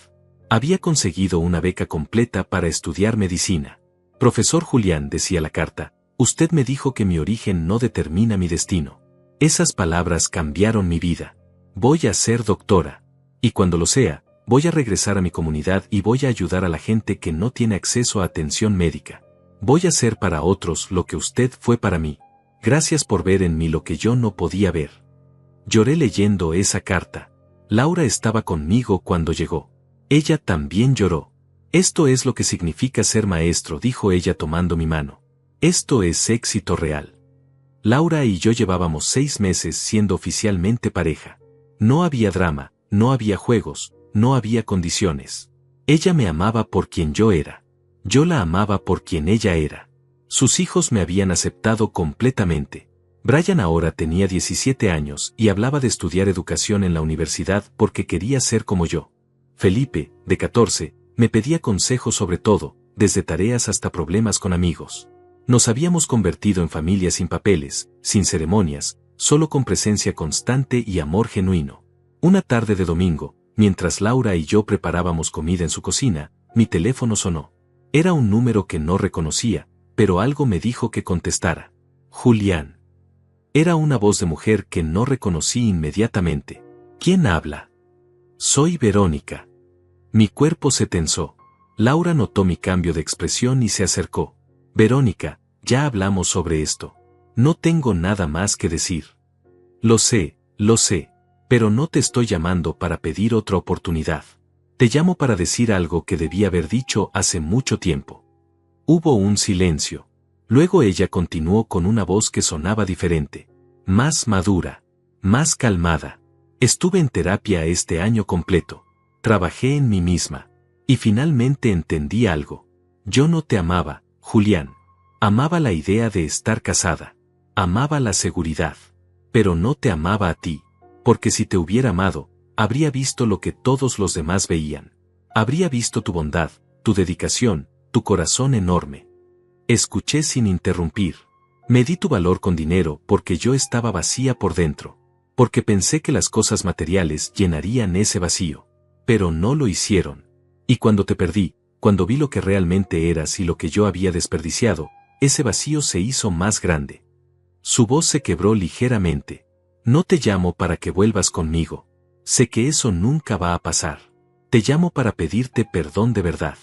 [SPEAKER 1] Había conseguido una beca completa para estudiar medicina. Profesor Julián, decía la carta, Usted me dijo que mi origen no determina mi destino. Esas palabras cambiaron mi vida. Voy a ser doctora. Y cuando lo sea, voy a regresar a mi comunidad y voy a ayudar a la gente que no tiene acceso a atención médica. Voy a ser para otros lo que usted fue para mí. Gracias por ver en mí lo que yo no podía ver. Lloré leyendo esa carta. Laura estaba conmigo cuando llegó. Ella también lloró. Esto es lo que significa ser maestro, dijo ella tomando mi mano. Esto es éxito real. Laura y yo llevábamos 6 meses siendo oficialmente pareja. No había drama, no había juegos, no había condiciones. Ella me amaba por quien yo era. Yo la amaba por quien ella era. Sus hijos me habían aceptado completamente. Brian ahora tenía 17 años y hablaba de estudiar educación en la universidad porque quería ser como yo. Felipe, de 14, me pedía consejos sobre todo, desde tareas hasta problemas con amigos. Nos habíamos convertido en familia sin papeles, sin ceremonias, solo con presencia constante y amor genuino. Una tarde de domingo, mientras Laura y yo preparábamos comida en su cocina, mi teléfono sonó. Era un número que no reconocía, pero algo me dijo que contestara. Julián. Era una voz de mujer que no reconocí inmediatamente. ¿Quién habla? Soy Verónica. Mi cuerpo se tensó. Laura notó mi cambio de expresión y se acercó. Verónica, ya hablamos sobre esto. No tengo nada más que decir. Lo sé, pero no te estoy llamando para pedir otra oportunidad. Te llamo para decir algo que debí haber dicho hace mucho tiempo. Hubo un silencio. Luego ella continuó con una voz que sonaba diferente, más madura, más calmada. Estuve en terapia este año completo. Trabajé en mí misma. Y finalmente entendí algo. Yo no te amaba, Julián. Amaba la idea de estar casada. Amaba la seguridad. Pero no te amaba a ti. Porque si te hubiera amado, habría visto lo que todos los demás veían. Habría visto tu bondad, tu dedicación, tu corazón enorme. Escuché sin interrumpir. Medí tu valor con dinero porque yo estaba vacía por dentro. Porque pensé que las cosas materiales llenarían ese vacío. Pero no lo hicieron. Y cuando te perdí, cuando vi lo que realmente eras y lo que yo había desperdiciado, ese vacío se hizo más grande. Su voz se quebró ligeramente. No te llamo para que vuelvas conmigo. Sé que eso nunca va a pasar. Te llamo para pedirte perdón de verdad.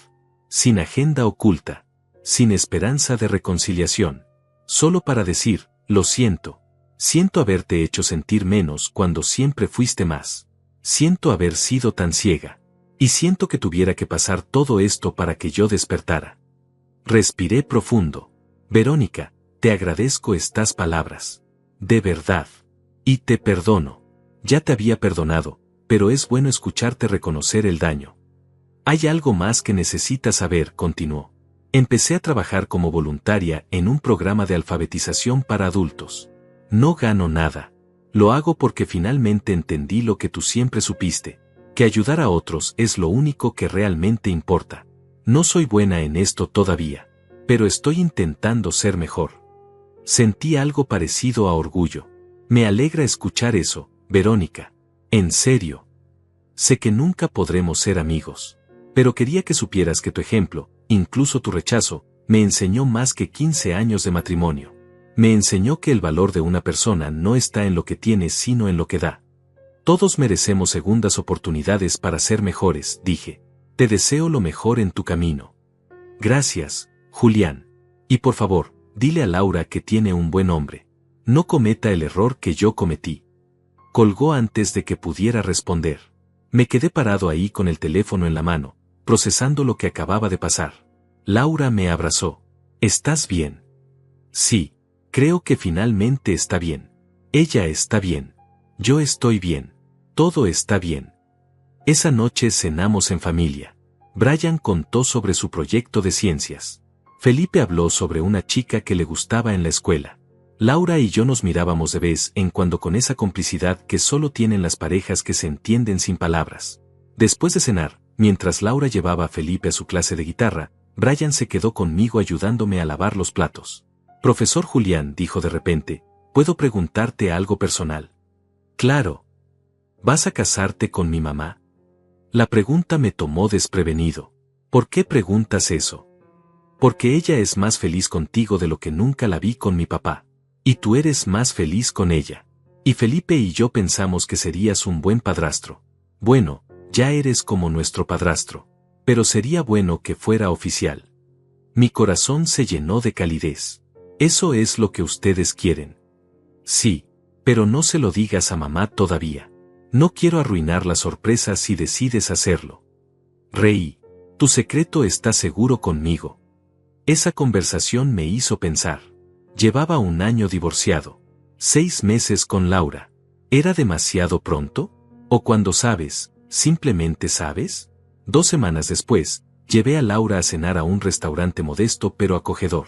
[SPEAKER 1] Sin agenda oculta. Sin esperanza de reconciliación. Solo para decir, lo siento. Siento haberte hecho sentir menos cuando siempre fuiste más. Siento haber sido tan ciega. Y siento que tuviera que pasar todo esto para que yo despertara. Respiré profundo. Verónica, te agradezco estas palabras. De verdad. Y te perdono. Ya te había perdonado, pero es bueno escucharte reconocer el daño. Hay algo más que necesitas saber, continuó. Empecé a trabajar como voluntaria en un programa de alfabetización para adultos. No gano nada. Lo hago porque finalmente entendí lo que tú siempre supiste, que ayudar a otros es lo único que realmente importa. No soy buena en esto todavía, pero estoy intentando ser mejor. Sentí algo parecido a orgullo. Me alegra escuchar eso, Verónica. En serio. Sé que nunca podremos ser amigos, pero quería que supieras que tu ejemplo, incluso tu rechazo, me enseñó más que 15 años de matrimonio. Me enseñó que el valor de una persona no está en lo que tiene sino en lo que da. Todos merecemos segundas oportunidades para ser mejores, dije. Te deseo lo mejor en tu camino. Gracias, Julián. Y por favor, dile a Laura que tiene un buen hombre. No cometa el error que yo cometí. Colgó antes de que pudiera responder. Me quedé parado ahí con el teléfono en la mano, procesando lo que acababa de pasar. Laura me abrazó. ¿Estás bien? Sí, creo que finalmente está bien. Ella está bien. Yo estoy bien. Todo está bien. Esa noche cenamos en familia. Brian contó sobre su proyecto de ciencias. Felipe habló sobre una chica que le gustaba en la escuela. Laura y yo nos mirábamos de vez en cuando con esa complicidad que solo tienen las parejas que se entienden sin palabras. Después de cenar, mientras Laura llevaba a Felipe a su clase de guitarra, Brian se quedó conmigo ayudándome a lavar los platos. Profesor Julián, dijo de repente, ¿puedo preguntarte algo personal? Claro. ¿Vas a casarte con mi mamá? La pregunta me tomó desprevenido. ¿Por qué preguntas eso? Porque ella es más feliz contigo de lo que nunca la vi con mi papá. Y tú eres más feliz con ella. Y Felipe y yo pensamos que serías un buen padrastro. Bueno, ya eres como nuestro padrastro. Pero sería bueno que fuera oficial. Mi corazón se llenó de calidez. Eso es lo que ustedes quieren. Sí, pero no se lo digas a mamá todavía. No quiero arruinar la sorpresa si decides hacerlo. Reí. Tu secreto está seguro conmigo. Esa conversación me hizo pensar. Llevaba 1 año divorciado. 6 meses con Laura. ¿Era demasiado pronto? ¿O cuando sabes, simplemente sabes? 2 semanas después, llevé a Laura a cenar a un restaurante modesto pero acogedor.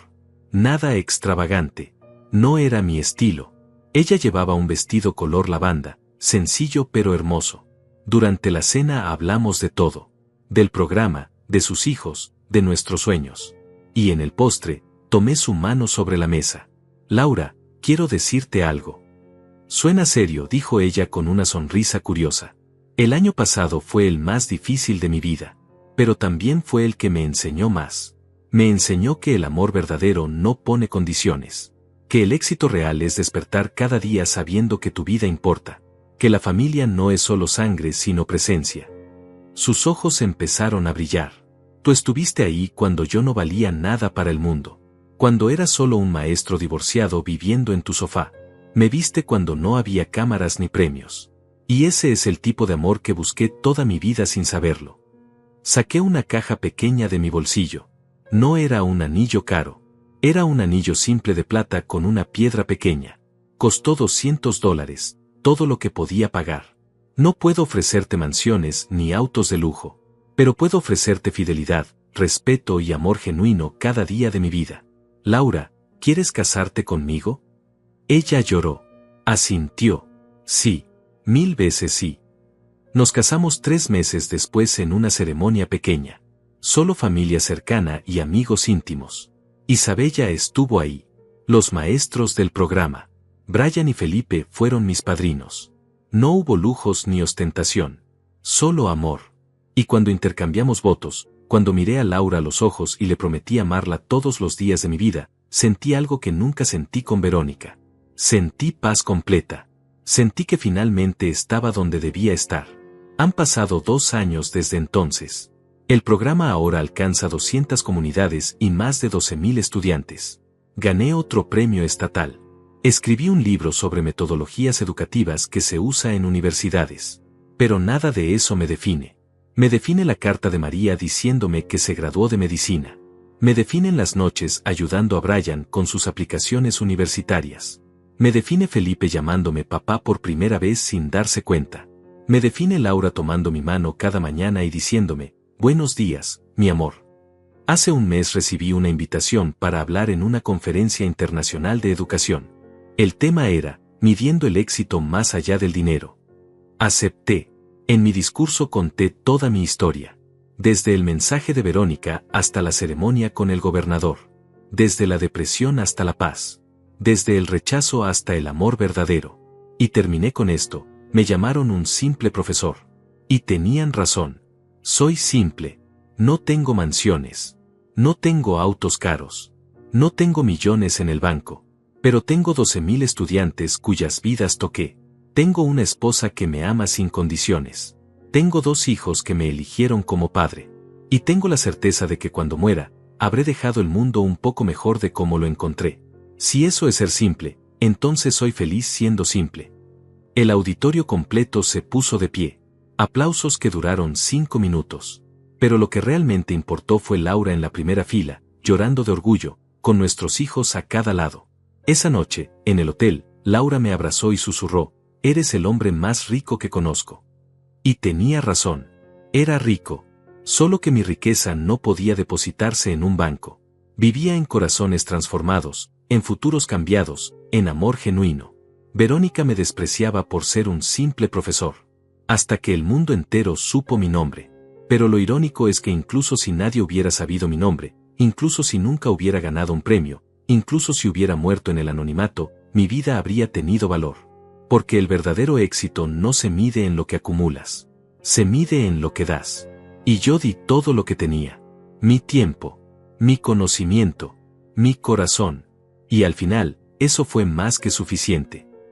[SPEAKER 1] Nada extravagante. No era mi estilo. Ella llevaba un vestido color lavanda, sencillo pero hermoso. Durante la cena hablamos de todo. Del programa, de sus hijos, de nuestros sueños. Y en el postre, tomé su mano sobre la mesa. Laura, quiero decirte algo. Suena serio, dijo ella con una sonrisa curiosa. El año pasado fue el más difícil de mi vida, pero también fue el que me enseñó más. Me enseñó que el amor verdadero no pone condiciones. Que el éxito real es despertar cada día sabiendo que tu vida importa. Que la familia no es solo sangre sino presencia. Sus ojos empezaron a brillar. Tú estuviste ahí cuando yo no valía nada para el mundo. Cuando era solo un maestro divorciado viviendo en tu sofá. Me viste cuando no había cámaras ni premios. Y ese es el tipo de amor que busqué toda mi vida sin saberlo. Saqué una caja pequeña de mi bolsillo. No era un anillo caro. Era un anillo simple de plata con una piedra pequeña. Costó $200, todo lo que podía pagar. No puedo ofrecerte mansiones ni autos de lujo. Pero puedo ofrecerte fidelidad, respeto y amor genuino cada día de mi vida. Laura, ¿quieres casarte conmigo? Ella lloró. Asintió. Sí. 1000 veces sí. Nos casamos 3 meses después en una ceremonia pequeña. Solo familia cercana y amigos íntimos. Isabella estuvo ahí. Los maestros del programa. Brian y Felipe fueron mis padrinos. No hubo lujos ni ostentación. Solo amor. Y cuando intercambiamos votos, cuando miré a Laura a los ojos y le prometí amarla todos los días de mi vida, sentí algo que nunca sentí con Verónica. Sentí paz completa. Sentí que finalmente estaba donde debía estar. Han pasado 2 años desde entonces. El programa ahora alcanza 200 comunidades y más de 12,000 estudiantes. Gané otro premio estatal. Escribí un libro sobre metodologías educativas que se usa en universidades. Pero nada de eso me define. Me define la carta de María diciéndome que se graduó de medicina. Me definen las noches ayudando a Brian con sus aplicaciones universitarias. Me define Felipe llamándome papá por primera vez sin darse cuenta. Me define Laura tomando mi mano cada mañana y diciéndome, buenos días, mi amor. Hace un mes recibí una invitación para hablar en una conferencia internacional de educación. El tema era, midiendo el éxito más allá del dinero. Acepté. En mi discurso conté toda mi historia. Desde el mensaje de Verónica hasta la ceremonia con el gobernador. Desde la depresión hasta la paz. Desde el rechazo hasta el amor verdadero. Y terminé con esto, me llamaron un simple profesor. Y tenían razón. Soy simple. No tengo mansiones. No tengo autos caros. No tengo millones en el banco. Pero tengo 12,000 estudiantes cuyas vidas toqué. Tengo una esposa que me ama sin condiciones. Tengo 2 hijos que me eligieron como padre. Y tengo la certeza de que cuando muera, habré dejado el mundo un poco mejor de como lo encontré. Si eso es ser simple, entonces soy feliz siendo simple. El auditorio completo se puso de pie. Aplausos que duraron 5 minutos. Pero lo que realmente importó fue Laura en la primera fila, llorando de orgullo, con nuestros hijos a cada lado. Esa noche, en el hotel, Laura me abrazó y susurró, eres el hombre más rico que conozco. Y tenía razón. Era rico. Solo que mi riqueza no podía depositarse en un banco. Vivía en corazones transformados, en futuros cambiados, en amor genuino. Verónica me despreciaba por ser un simple profesor. Hasta que el mundo entero supo mi nombre. Pero lo irónico es que incluso si nadie hubiera sabido mi nombre, incluso si nunca hubiera ganado un premio, incluso si hubiera muerto en el anonimato, mi vida habría tenido valor. Porque el verdadero éxito no se mide en lo que acumulas. Se mide en lo que das. Y yo di todo lo que tenía. Mi tiempo. mi conocimiento, mi corazón. Y al final, eso fue más que suficiente.